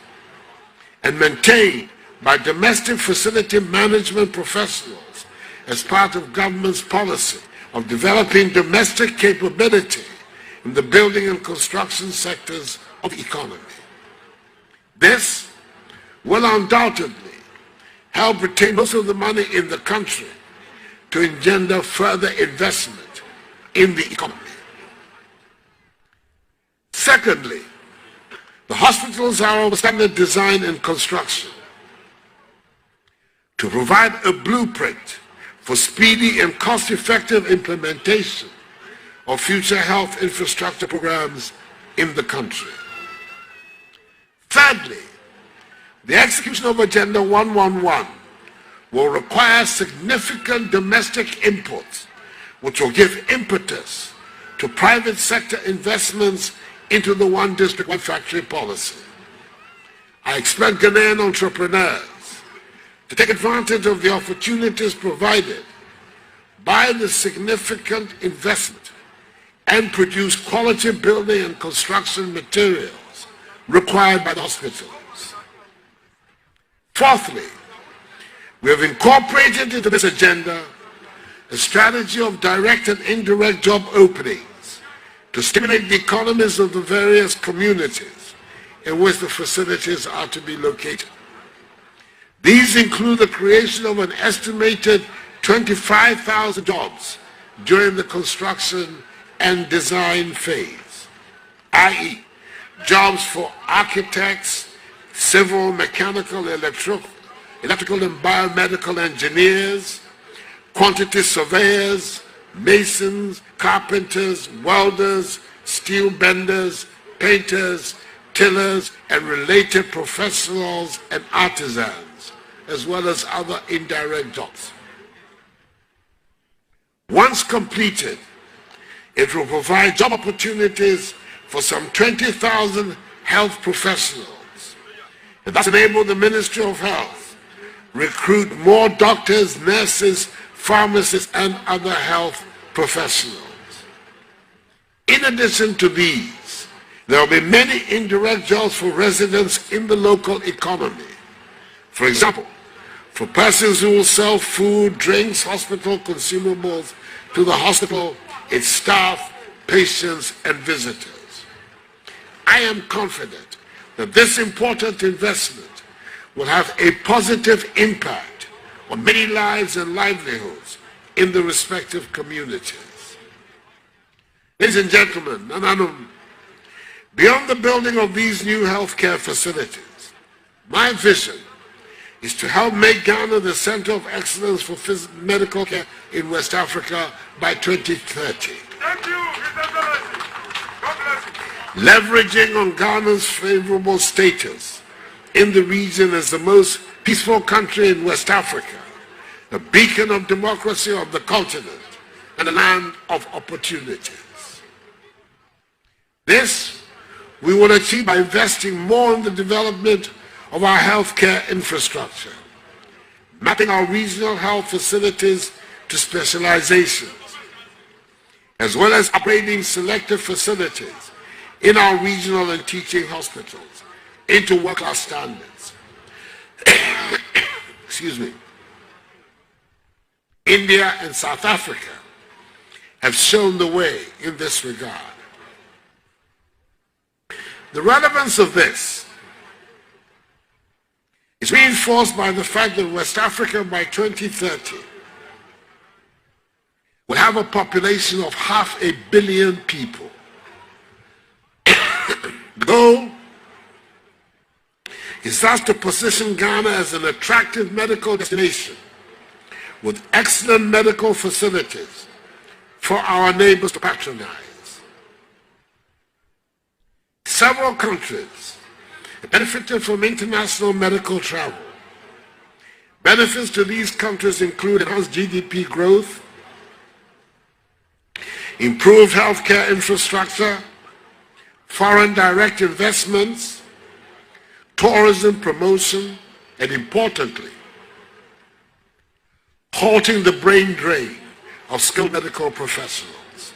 and maintained by domestic facility management professionals as part of government's policy of developing domestic capability in the building and construction sectors of the economy. This will undoubtedly help retain most of the money in the country to engender further investment in the economy. Secondly, the hospitals are of standard design and construction to provide a blueprint for speedy and cost-effective implementation of future health infrastructure programs in the country. Thirdly, the execution of Agenda 111 will require significant domestic inputs, which will give impetus to private sector investments into the one district, one factory policy. I expect Ghanaian entrepreneurs to take advantage of the opportunities provided by the significant investment and produce quality building and construction materials required by the hospitals. Fourthly, we have incorporated into this agenda a strategy of direct and indirect job openings to stimulate the economies of the various communities in which the facilities are to be located. These include the creation of an estimated 25,000 jobs during the construction and design phase, i.e., jobs for architects, civil, mechanical, electrical and biomedical engineers, quantity surveyors, masons, carpenters, welders, steel benders, painters, tillers, and related professionals and artisans, as well as other indirect jobs. Once completed, it will provide job opportunities for some 20,000 health professionals, and thus enable the Ministry of Health recruit more doctors, nurses, pharmacists, and other health professionals. In addition to these, there will be many indirect jobs for residents in the local economy. For example, for persons who will sell food, drinks, hospital consumables to the hospital, its staff, patients, and visitors. I am confident that this important investment will have a positive impact on many lives and livelihoods in the respective communities. Ladies and gentlemen, beyond the building of these new healthcare facilities, my vision is to help make Ghana the center of excellence for medical care in West Africa by 2030. Thank you, Mr. Excellency. God bless you. Leveraging on Ghana's favorable status in the region as the most peaceful country in West Africa, a beacon of democracy of the continent, and a land of opportunities. This we will achieve by investing more in the development of our healthcare infrastructure, mapping our regional health facilities to specializations, as well as upgrading selected facilities in our regional and teaching hospitals into world-class standards. Excuse me. India and South Africa have shown the way in this regard. The relevance of this is reinforced by the fact that West Africa by 2030 will have a population of 500 million people. The goal is thus to position Ghana as an attractive medical destination with excellent medical facilities for our neighbors to patronize. Several countries benefited from international medical travel. Benefits to these countries include enhanced GDP growth, improved healthcare infrastructure, foreign direct investments, tourism promotion, and importantly, halting the brain drain of skilled medical professionals.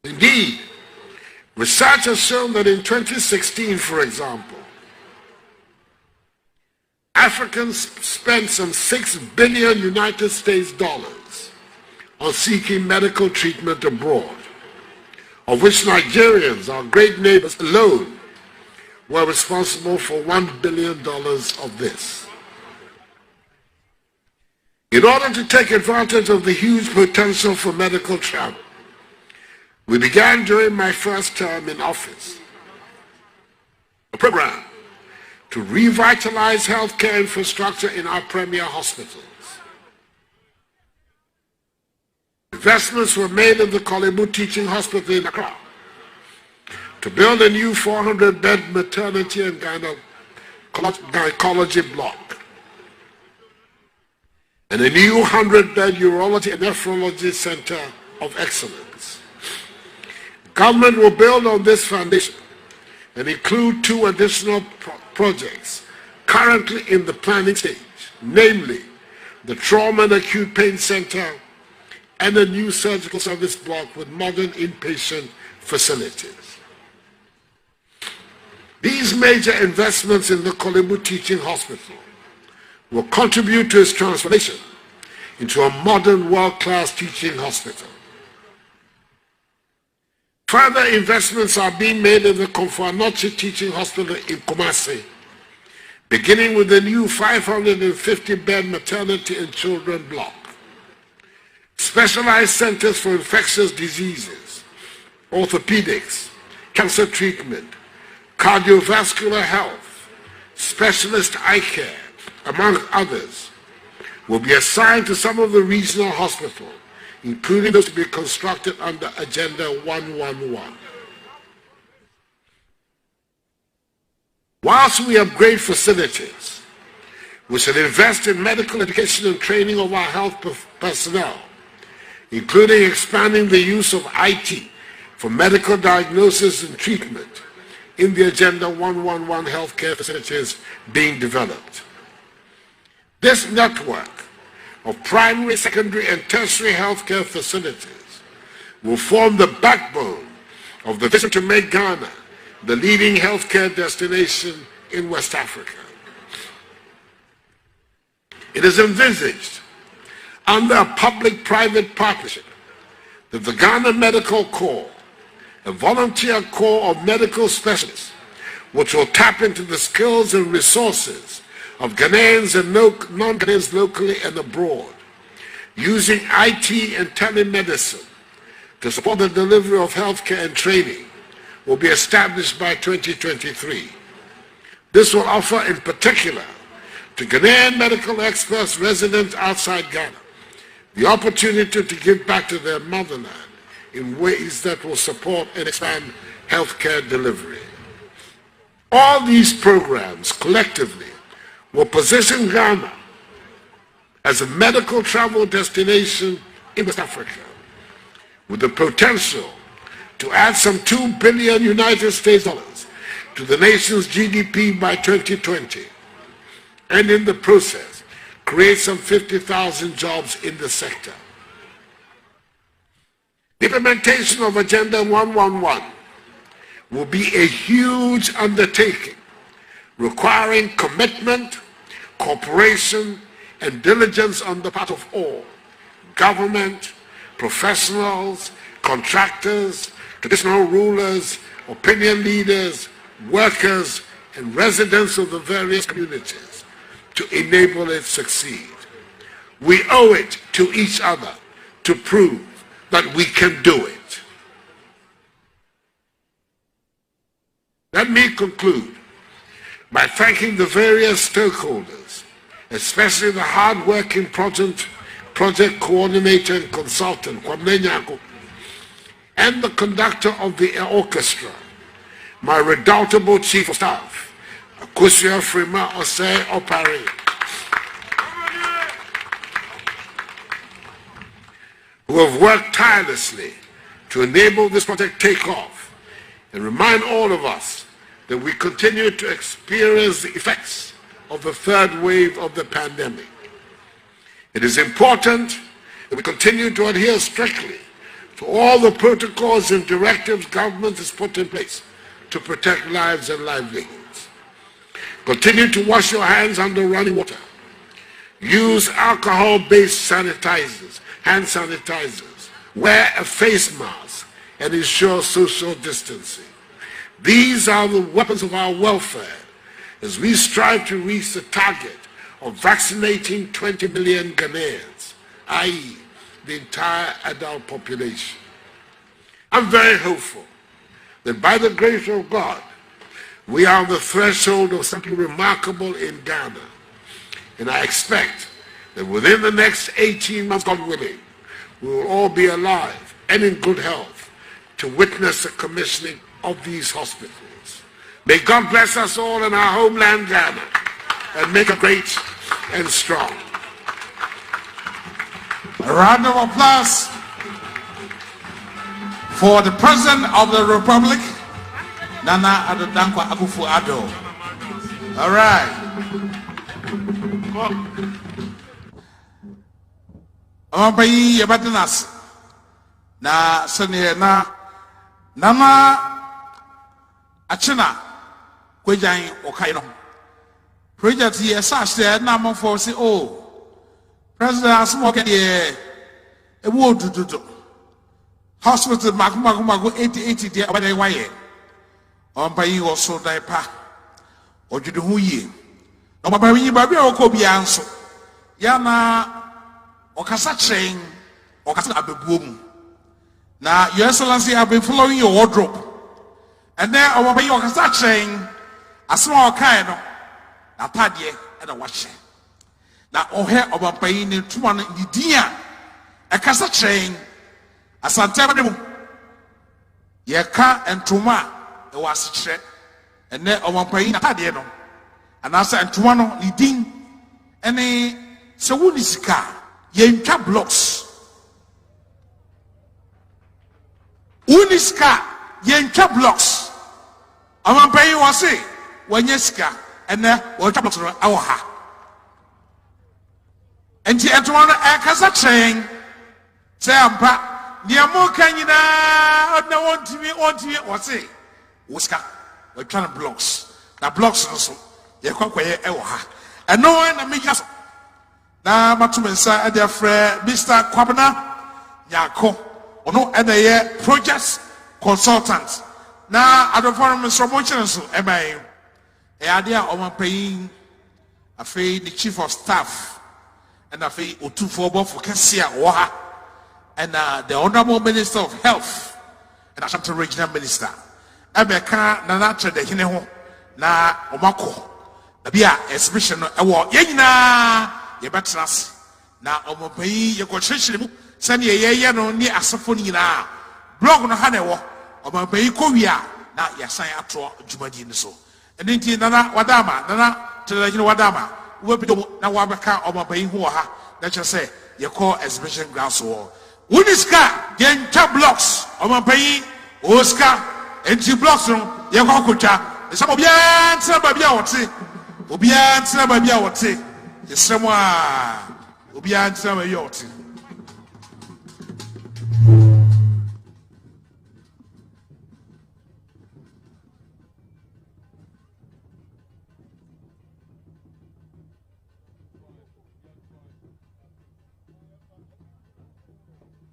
Indeed, research has shown that in 2016, for example, Africans spent some $6 billion United States dollars on seeking medical treatment abroad, of which Nigerians, our great neighbors alone, were responsible for $1 billion of this. In order to take advantage of the huge potential for medical travel, we began during my first term in office a program to revitalize healthcare infrastructure in our premier hospitals. Investments were made in the Kolebu Teaching Hospital in Accra to build a new 400-bed maternity and gynecology block, and a new 100-bed urology and nephrology center of excellence. Government will build on this foundation and include 2 additional projects currently in the planning stage, namely the Trauma and Acute Pain Center and a new surgical service block with modern inpatient facilities. These major investments in the Kolebu Teaching Hospital will contribute to its transformation into a modern world-class teaching hospital. Further investments are being made in the Komfo-Anokye Teaching Hospital in Kumasi, beginning with the new 550-bed maternity and children block, specialized centers for infectious diseases, orthopedics, cancer treatment, cardiovascular health, specialist eye care, among others, will be assigned to some of the regional hospitals, including those to be constructed under Agenda 111. Whilst we upgrade facilities, we should invest in medical education and training of our health personnel, including expanding the use of IT for medical diagnosis and treatment in the Agenda 111 healthcare facilities being developed. This network of primary, secondary, and tertiary healthcare facilities will form the backbone of the vision to make Ghana the leading healthcare destination in West Africa. It is envisaged under a public-private partnership that the Ghana Medical Corps, a volunteer corps of medical specialists, which will tap into the skills and resources of Ghanaians and non-Ghanaians locally and abroad, using IT and telemedicine to support the delivery of healthcare and training, will be established by 2023. This will offer in particular to Ghanaian medical experts resident outside Ghana the opportunity to give back to their motherland in ways that will support and expand healthcare delivery. All these programs collectively will position Ghana as a medical travel destination in West Africa, with the potential to add some $2 billion United States dollars to the nation's GDP by 2020, and in the process, create some 50,000 jobs in the sector. The implementation of Agenda 111 will be a huge undertaking, requiring commitment, cooperation, and diligence on the part of all: government, professionals, contractors, traditional rulers, opinion leaders, workers, and residents of the various communities to enable it succeed. We owe it to each other to prove that we can do it. Let me conclude by thanking the various stakeholders especially the hard-working project coordinator and consultant, Kwame Nyako, and the conductor of the orchestra, my redoubtable chief of staff, Akosua Frima Osei Opare. Who have worked tirelessly to enable this project take off and remind all of us that we continue to experience the effects of the third wave of the pandemic. It is important that we continue to adhere strictly to all the protocols and directives government has put in place to protect lives and livelihoods. Continue to wash your hands under running water. Use alcohol-based sanitizers, hand sanitizers. Wear a face mask and ensure social distancing. These are the weapons of our welfare as we strive to reach the target of vaccinating 20 million Ghanaians, i.e., the entire adult population. I'm very hopeful that by the grace of God, we are on the threshold of something remarkable in Ghana. And I expect that within the next 18 months, God willing, we will all be alive and in good health to witness the commissioning of these hospitals. May God bless us all in our homeland, Ghana, and make it great and strong. A round of applause for the President of the Republic, Nana Addo Dankwa Akufo-Addo. All right. Amapayi yabatinas na sene na Nana Achina Kwejan Okaino. Project here said na mo for say oh President Asmoke ye e wo dudu hospital magu 80 there abade waye Amapayi also die pa ojudu hu yi Amapayi ba bia okobi anso ya na okasa train okasa abebuom. Now, Your Excellency, I've been following your wardrobe. And then I will be your chain, a small kind of a paddy and a watcher. Now, oh, here of a pain in 2 1 in the dear, a cassa chain, a Santa ye car and Tuma, it was a check, and then of a pain a paddy, and I said, to one leading, and a Sawunis car, ye blocks. Uniska yenka blocks. Amampayi wase wanyeska ene wonka blocks no awo ha. Enti etwana ekasa train say ampa dia mo kanyina odna wontimi wase wuska wotwana blocks. Na blocks no so ye kwakoye ewo ha. Eno na meja na matumensa ade afre Mr. Kwabena Nyako ono ene projects consultant na adoforo promotion so ebai e ade a omapayin afei the chief of staff and afei otufo for Kessia Waha and the honorable minister of health and Ashanti regional minister ebeka na natre de hine ho na omako na bia exhibition no ewo yenyina ye betras na omapayin ye ko chechire mu sani ye no ni asafo nyina blog no ha na ewo omapayin ko wia na yasan ato djumadi ni so enti nana wadama nana telejino wadama webido na wabeka omapayin ho ha na che say ye call exhibition ground so uniska yencha blocks omapayin oska enti blocks no ye ko akotwa esamo bia ntra ba bia wote obia ntra ba bia wote yesemo a obia ntra ba bia wote.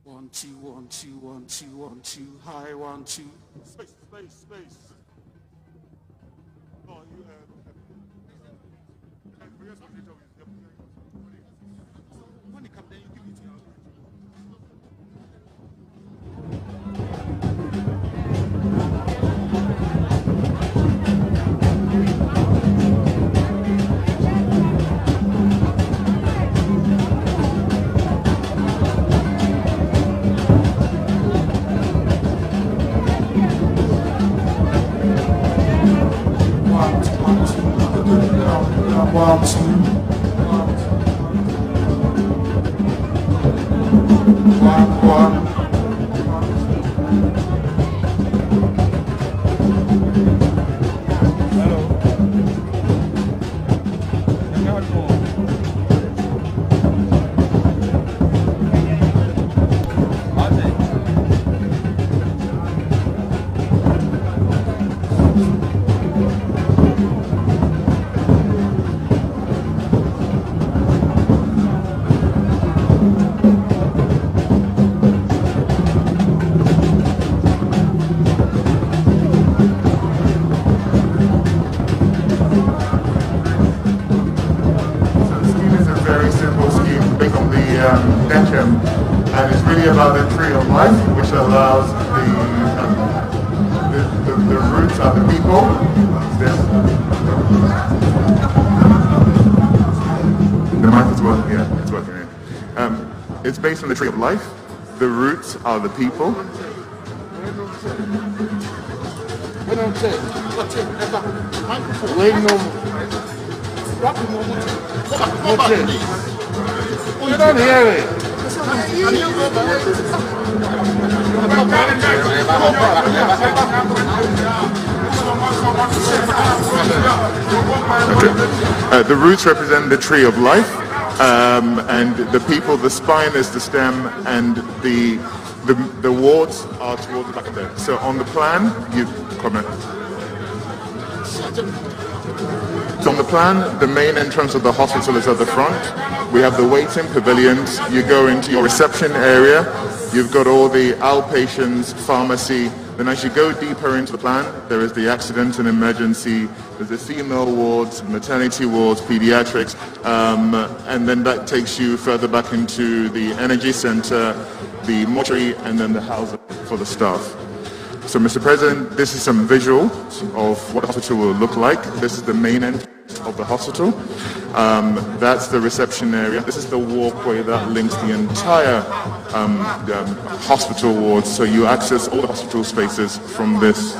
One, two, 1, 2, 1, 2, 1, 2, high 1, 2. Space. No, you When you come there, you give it to us. And it's really about the tree of life, which allows the roots of the people. The mic is working, yeah, it's working. It's based on the tree of life. The roots are the people. We don't hear it. The roots represent the tree of life, and the people, the spine is the stem, and the wards are towards the back of there. So on the plan, you comment. So on the plan, the main entrance of the hospital is at the front. We have the waiting pavilions. You go into your reception area. You've got all the outpatients, pharmacy. Then as you go deeper into the plan, there is the accident and emergency. There's the female wards, maternity wards, pediatrics. And then that takes you further back into the energy center, the mortuary, and then the housing for the staff. So, Mr. President, this is some visuals of what the hospital will look like. This is the main entrance of the hospital. That's the reception area. This is the walkway that links the entire hospital wards. So you access all the hospital spaces from this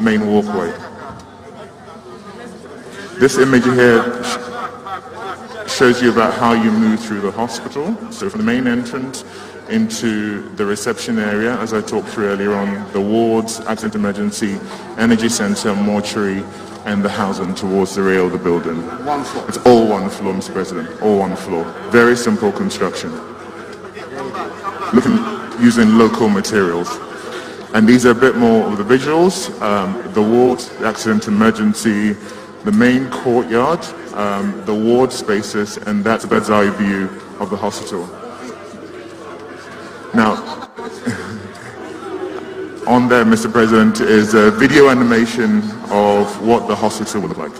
main walkway. This image here shows you about how you move through the hospital. So from the main entrance into the reception area, as I talked through earlier on, the wards, accident emergency, energy center, mortuary, and the housing towards the rear of the building. One floor. It's all one floor, Mr. President, all one floor. Very simple construction. Using local materials. And these are a bit more of the visuals. The ward, the accident emergency, the main courtyard, the ward spaces, and that's a bird's eye view of the hospital. Now, on there, Mr. President, is a video animation of what the hospital would look like.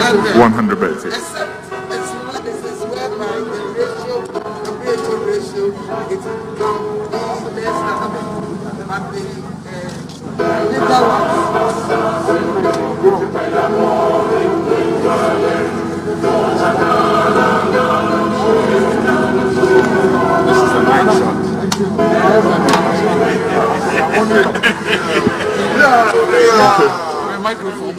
Places 100 beds, yes. Except it's one is whereby the ratio is down less but the legal ones. This is the night shot. Microphone,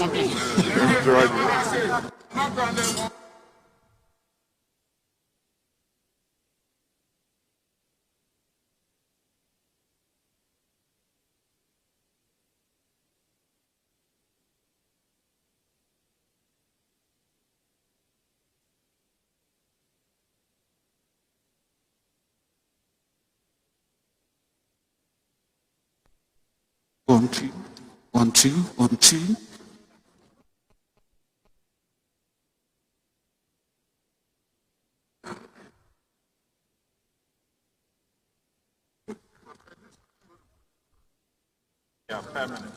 One, two, one, two, one, two. Yeah, permanent.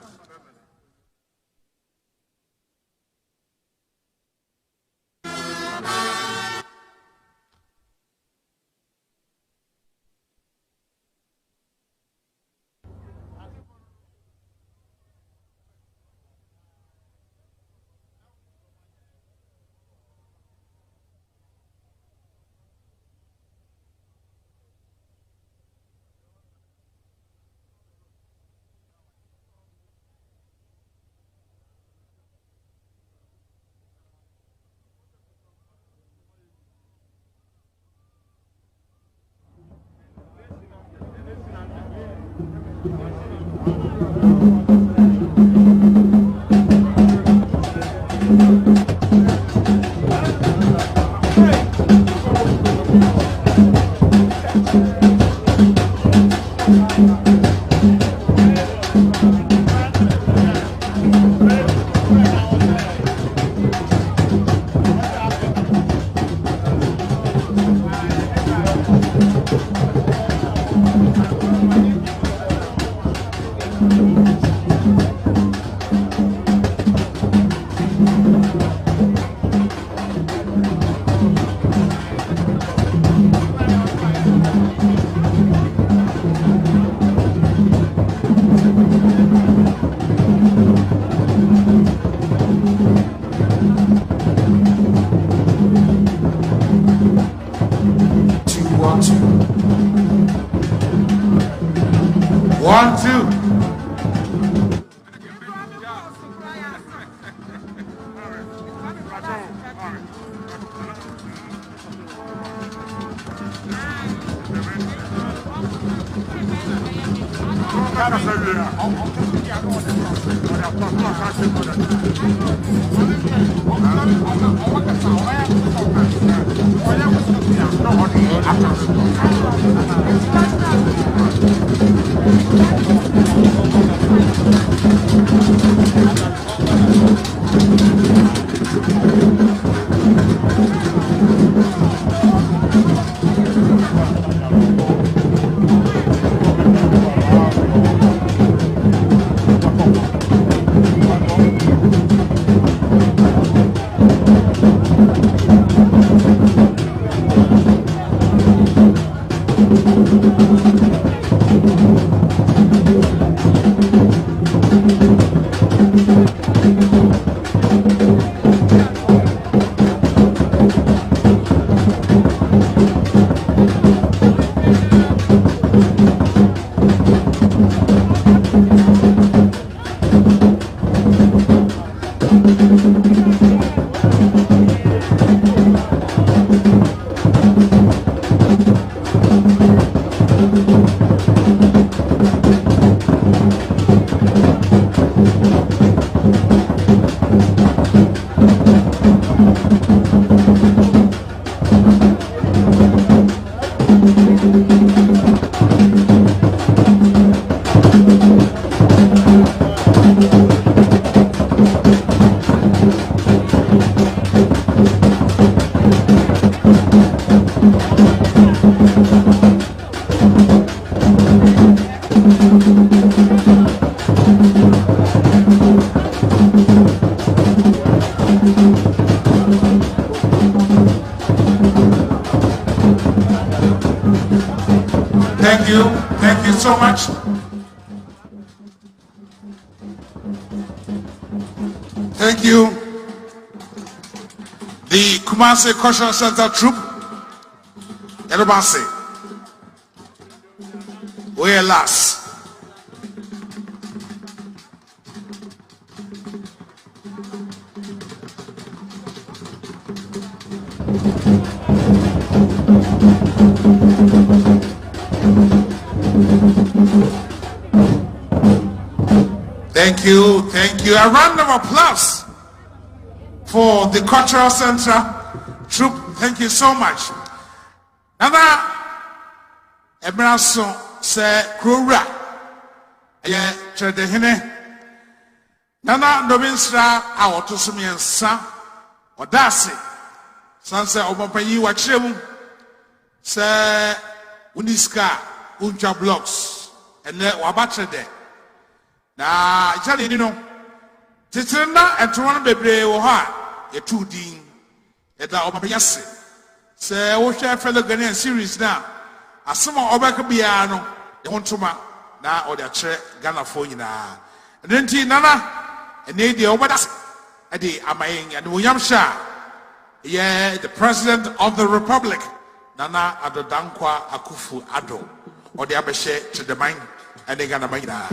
1, 2. Thank you so much. Thank you. The Kumasi Cultural Center Troop, Edobase, we're last. Thank you. A round of applause for the Cultural Center Troop. Thank you so much. Nana Ebraso se Krura Tredehine Nana Nobinsra Awotosumyensa Odasi Sanse Omopayi Wachem se Uniska Unja Blocks and Wabatrede. Na Charlie, you know, Titina and Toronto Bebre Oha, a 2D, at the Obayasi. Say, what shall fellow Ghanaian series now? As some of Obakabiano, the Hontuma, now or their chair, Ghana for you now. And then Nana, and they the Obadas, at the Amaying and William Shah, yeah, the President of the Republic, Nana Addo Dankwa Akufo-Addo, or the Abeshe to the mind, and they Ghana Maina.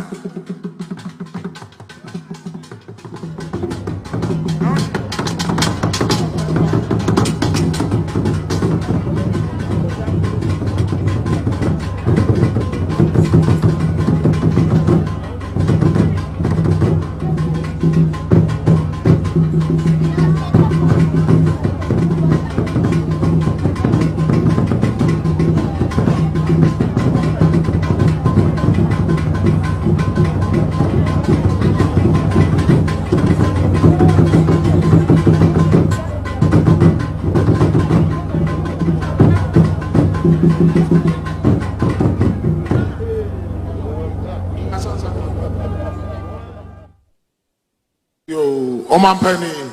Omampani,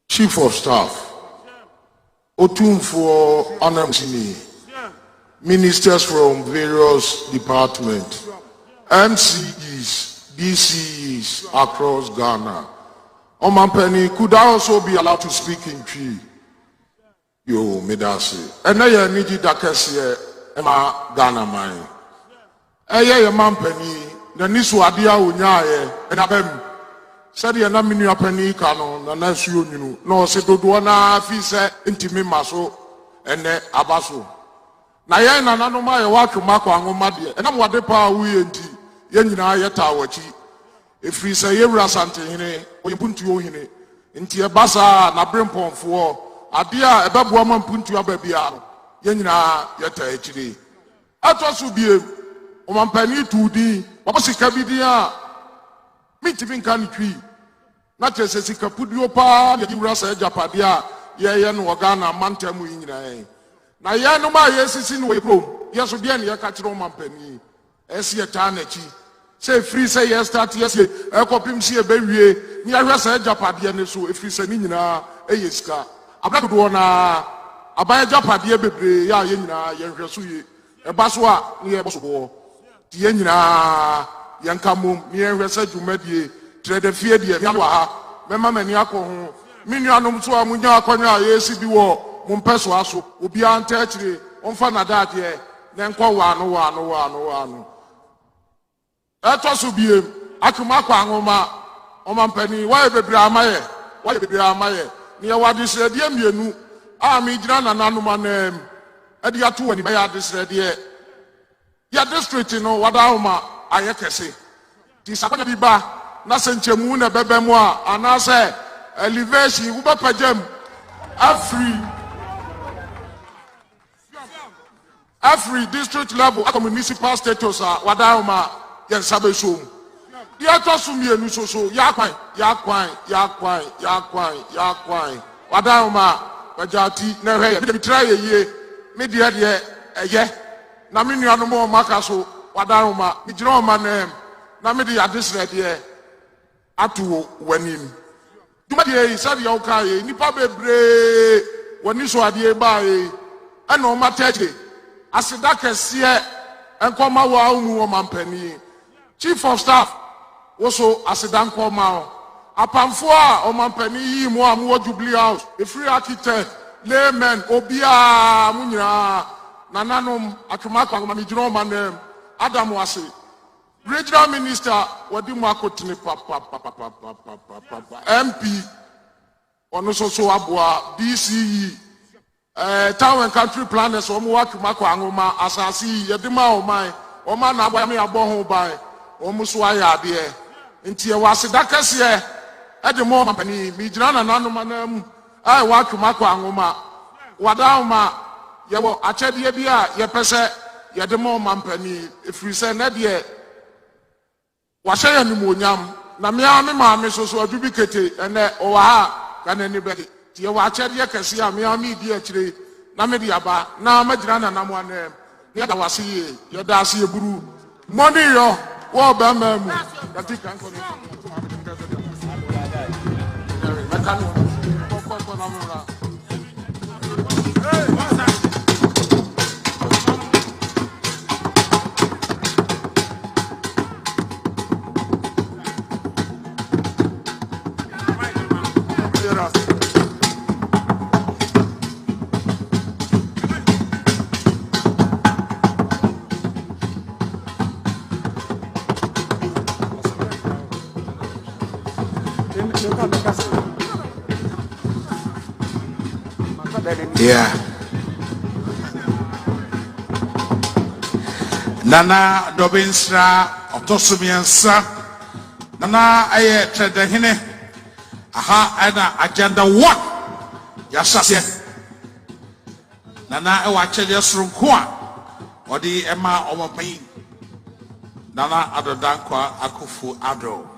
Chief of Staff, Otumfuo Anamsini, ministers from various departments, MCEs, DCEs across Ghana. Omampani, could I also be allowed to speak in Twi? Yo, Medasi. And I need you to Emma Ghana mine. Eye Mampani, the Niswadia Unyaye, and Abem. Said you na minu apani kano na na suo nyunu na o se dodo na fi se ntimi maso ene abaso na ye na nanu ma ye watwoma kwa ngoma de na mo de pa wuye nti ye nyina ye ta wachi efiri se ye wura sante hene o ye puntu o hene nti e basa na brempomfo ade a ebeboa ma puntu ababia no ye nyina ye ta echiri atosu biem o mampani tudi wo sika bidia mitimi kan twi na chese sika pudio pa de wura sa japade a ye no Ghana mantamu nyina na ye no ma ye sisi no ekrom ye so de na ye ka kire o mampani esi e ta na chi say free say ye start yes e kopim si e be wie ni ahwe sa japade ne so e free say ni nyina e ye sika abadodo na abaya japade bebre ya ye nyina ye hwe so ye e ba so a ni ye bo so bo ti ye nyina yankamum ni ehwe sa dwumadie trede fie de ya ha mema mani akọ minuanom so amunya akonya yesi bi wo mumpeso aso obi anta akire onfa na daade ne nkọ wano eto so biem akuma kwa anwoma omampani wa bebre amaye ne ya wade srede mienu a mi gira na nanoma nam ade ato wani ba ya de srede ya district no wada homa ayekese ti sakona bi ba na senchemu na bebemu a anase elevation wo ba pagam every district level at municipal status wada homa yen sabe so dia to so mienu so ya kwan wada homa wajati na hwe bi try ye me dia de eye na me nuanu mo maka so wada homa mi jira o manem na me de adesre de atu wanim duma de sabi ya uka ye nipa bebre wani so ade ba ye ana o mateje asida kese enkoma wa unu o mampani chief of staff woso asida nkoma apamfo a o mampani yi mo amwo Jubilee House a free architect layman obia munyira nananom atuma kwa mi jira o manem Adam wase regional minister wadi mu akotene papa MP ono so aboa DCE town and country planners omo watuma kwa anwoma asasi yedima oma na aboa me abo ho bai omo so ayade nti e wase dakase e de mo mampani mi jira na nanoma nam ai watuma kwa anwoma wadawma yebo achede bi a ye pese yedimo mampani efiri se na de wahye yanimonyam na me maame so adubi kete ene o ha kana ni be tie wa achede kese a me di akire na me de aba na magira na namo anem ye da wase ye da ase eburu money yo wo ba mamu yati kan ko ni Yeah. Nana Dobinsra Otosumiansa Nana Aye Tredahine Aha Ana Agenda 1 Yasase Nana Ewache Yasrunkwa Odi Emma Omopai Nana Addo Dankwa Akufo-Addo.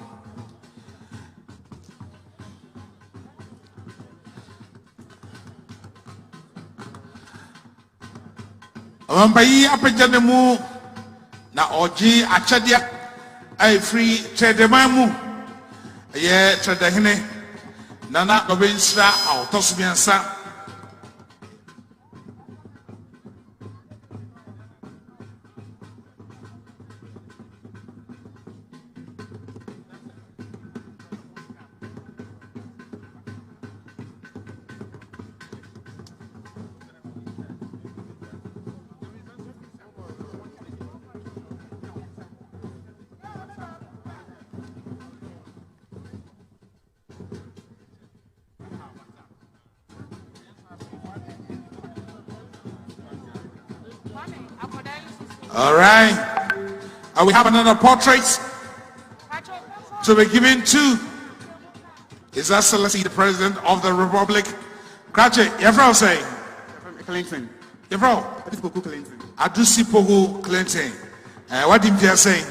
Amambayi apejane mu na oji achadia ai free tredemamu Yeah, Tradahine, Nana Gobinsra, or Tosbiansa. All right. We have another portrait to be given to His Excellency the President of the Republic. Krache, Yefro say. Clinton. Yefro. Adusipogu Clinton. What did you say?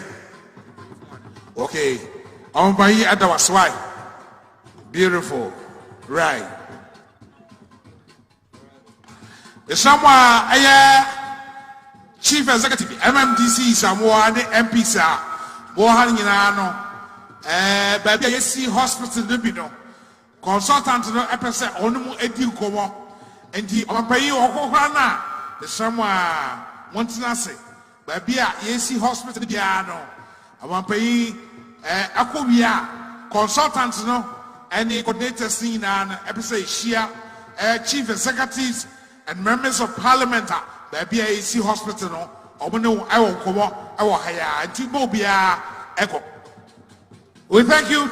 Okay. Ombayi Adawaswai. Beautiful. Right. Somewhere, Chief Executive MMDC Samoa the MP sir Mohan Yinano baby AC hospital no consultant no epese onumu edi komo enti ompayi okokra na the somewhere Montanase baby AC hospital dia no ompayi akobia consultant no any coordinators ni na epese hia chief executives and members of parliament baby AC hospital no omono I komo I wo haya anti mo bia eko. We thank you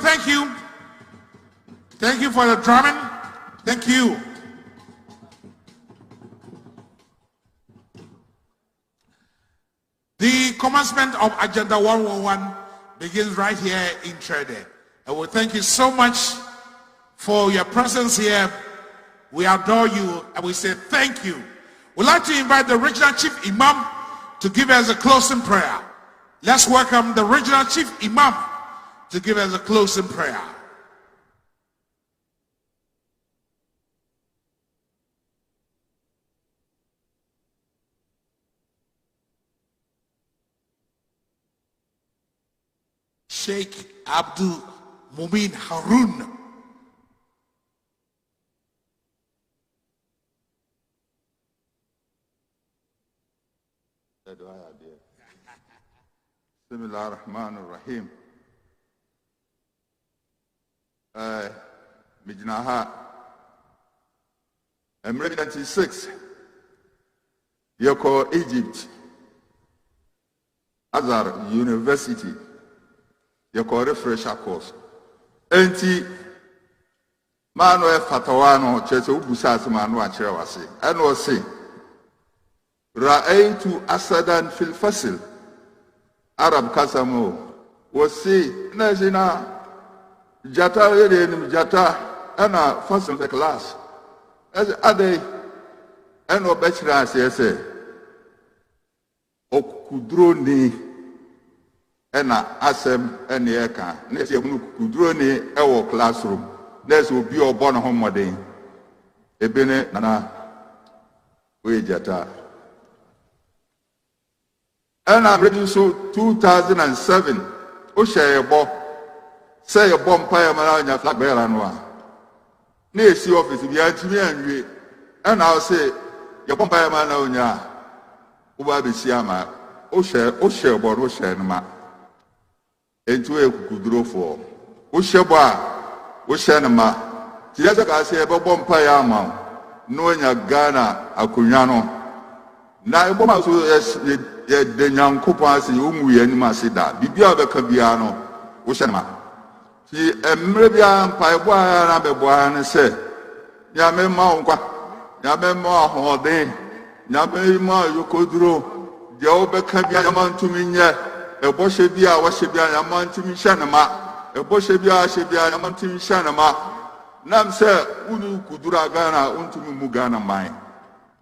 for the drumming. Thank you. The commencement of Agenda 111 begins right here in Trede. And we thank you so much for your presence here. We adore you and we say thank you. We'd like to invite the Regional Chief Imam to give us a closing prayer. Let's welcome the Regional Chief Imam to give us a closing prayer. Sheikh Abdul Mumin Harun. Bismillah ar-Rahman ar-Rahim. Mijnaha. Emre 96. Yoko Egypt. Azhar University. Yoko refresher course. Enti mano e fatawano chese ubusasi mano achire wase. Eno se Ra'aytu asadan fil fasil. Arab kasamo wasi najina jata yede jata ana fasil the class as ade eno bechira ase okudro ni ena asem ene eka na se hunu kudro ni ewo classroom na se obi obo no homoden ebene nana we jata. And I'm ready so 2007. Share bo say a bomb pie man on flag bear and one. Near see office be antimi and and I'll say your bomb pie man on ya Uba be siama share bo share ma into a kudro for share ma Tiaga say a bomb pie man no nya Ghana akunyano na eboma so ye de nyankopo ase umu ye ni masida bibia be ka bia no wo hyenema ti emre bia mpaebo a na bebo an se nya me ma onkwa nya me ma hoden nya me ma yokoduro de o be ka bia ma ntumi nye ebo hye bia wo hye bia nya ma ntumi hyenema ebo hye bia nya ma ntumi hyenema nam se unu kudura Ghana untumi mu Ghana mai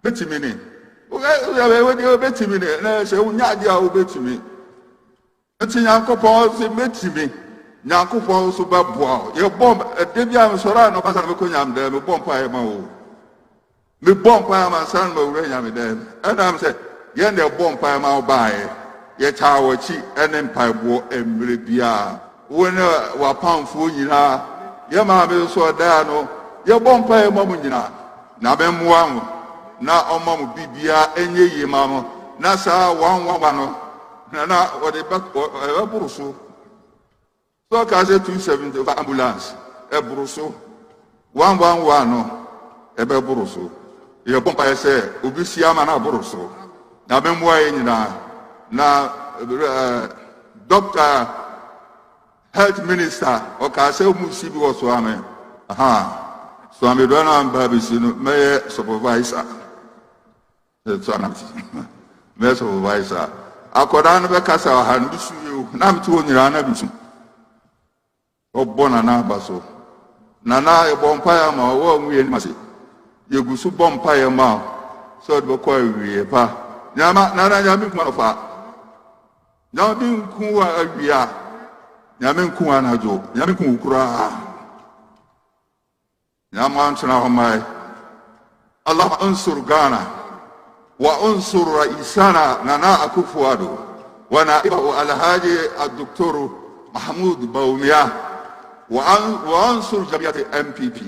betimi ni betimi na se unya dia betimi enti Nyankopon se betimi Nyankopon so baboa ye bomb de bia me sora no pasa me konyam de me bomb pa e ma o me bomb pa ma san ma wure nyam de and say ye na bomb pa ma o bae ye cha wo chi ene mpaibo emre bia when wapam fu nyina ye ma be so da no ye bompa ye mamu nyina na be muamu na omamu bibia enye yi mamu na sa wanwa no na wode ba buruso so ka se 270 ambulance e buruso 111 no e be buruso ye bompa ye se obi siama na buruso na be muamu ye nyina na doctor health minister o ka se mu si bi wo so ame so ame do na amba bi si no me supervisor so anati me supervisor akoda no be kasa ha ndu su yo na mti onyira na bi su obona na baso na e bompa ya ma wo nwie ni mase ye gusu bompa ya ma so do ko awie pa nyama na nyama kuma fa nyama bi nku wa awia nyame nku anajo nyame nku ukura nyama antuna homai Allah ansur Ghana wa ansur raisana Nana Akufo-Addo wa naibahu alhaji الدكتور محمود بوميا وانصر جمعية MPP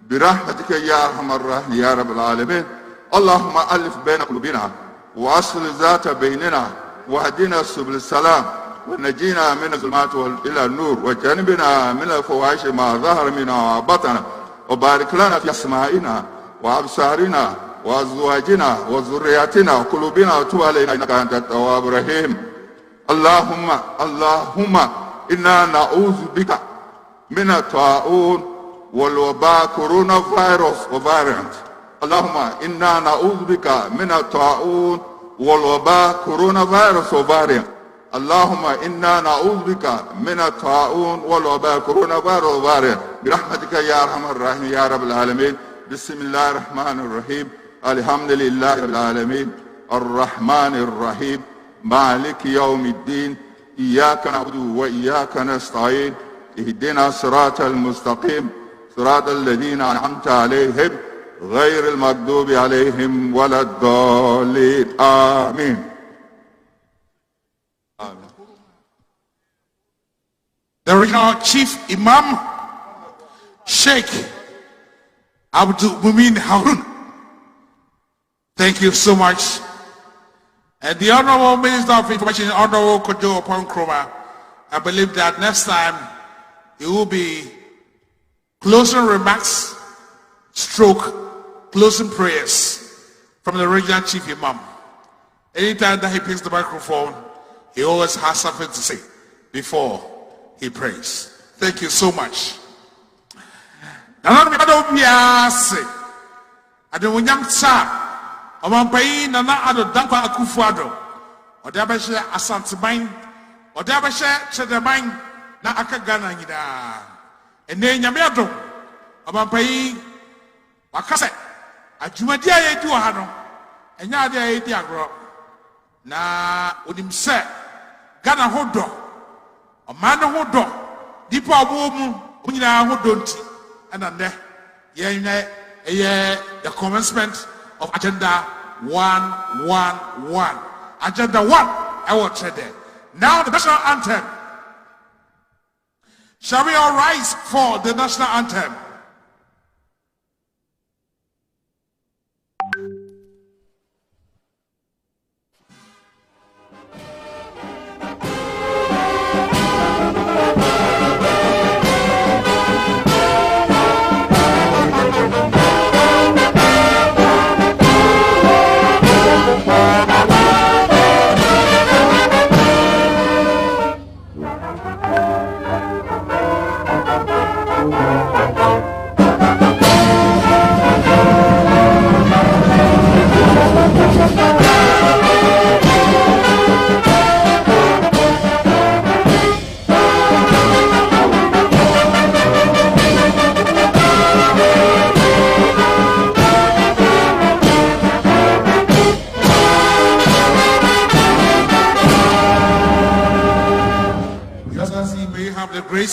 برحمتك يا ارحم الراحمين يا رب العالمين. اللهم الف بين قلوبنا واصل ذات بيننا واهدنا سبل السلام ونجينا من الظلمات الى النور وجنبنا من الفواحش ما ظهر منها وبطن وبارك لنا في اسمائنا وابصارنا وازواجنا وذرياتنا وقلوبنا وتب علينا انك انت التواب الرحيم. اللهم انا نعوذ بك من الطاعون والوباء كورونا فيروس وفاريانت. اللهم انا نعوذ بك من الطاعون والوباء كورونا فيروس وفاريانت. اللهم انا نعوذ بك من الطاعون والوباء كورونا فيروس وفاريانت برحمتك يا ارحم الراحمين يا رب العالمين. بسم الله الرحمن الرحيم. الحمد لله رب العالمين الرحمن الرحيم مالك يوم الدين. اياك نعبد واياك نستعين اهدنا الصراط المستقيم صراط الذين انعمت عليهم غير المغضوب عليهم ولا الضالين. آمين. The regional chief imam, Sheikh Abdul Mumin Harun. Thank you so much. And the Honorable Minister of Information, Honorable Kojo Oponkroma, I believe that next time it will be closing remarks, stroke, closing prayers from the regional chief imam. Anytime that he picks the microphone, he always has something to say before he prays. Thank you so much. Nana Addo Dankwa Akufo-Addo Odabeshe Asanteban Odabeshe Chedeban na aka Ghana nyina ene nyame adom Omampai wakase adwumadi ayedi wo ha no enya ade ayedi agro na onim se Ghana hodo oman hodo dipo abo mu nyina hodo nti ana ne yenye the commencement of Agenda 111. Agenda 1, I will say that. Now the national anthem. Shall we all rise for the national anthem?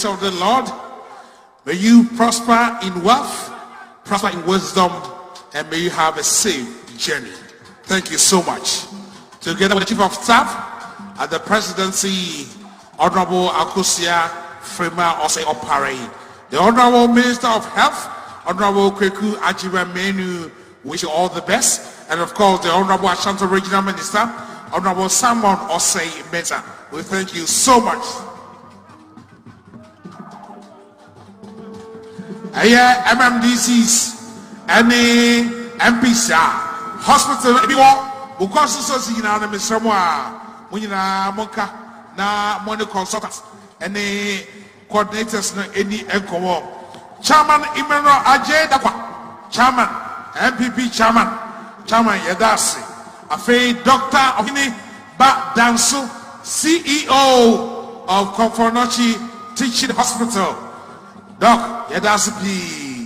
Of the Lord, may you prosper in wealth, prosper in wisdom, and may you have a safe journey. Thank you so much. Together with the Chief of Staff at the Presidency, Honorable Akosia Frema Ose Opare. The Honorable Minister of Health, Honorable Kweku Ajiba Menu, wish you all the best. And of course, the Honorable Ashanti Regional Minister, Honorable Simon Osei Meta. We thank you so much. MMDCs, any MPs, hospital, because so na Mr. Moa, Munina Monka, na money consultants, any coordinators, any ECOWAR. Chairman Emmanuel Addo Dankwa, Chairman, MPP Chairman Yedasi, Afe Dr. Ohini Ba Danso, CEO of Konfonochi Teaching Hospital. Doc, Yedasi P.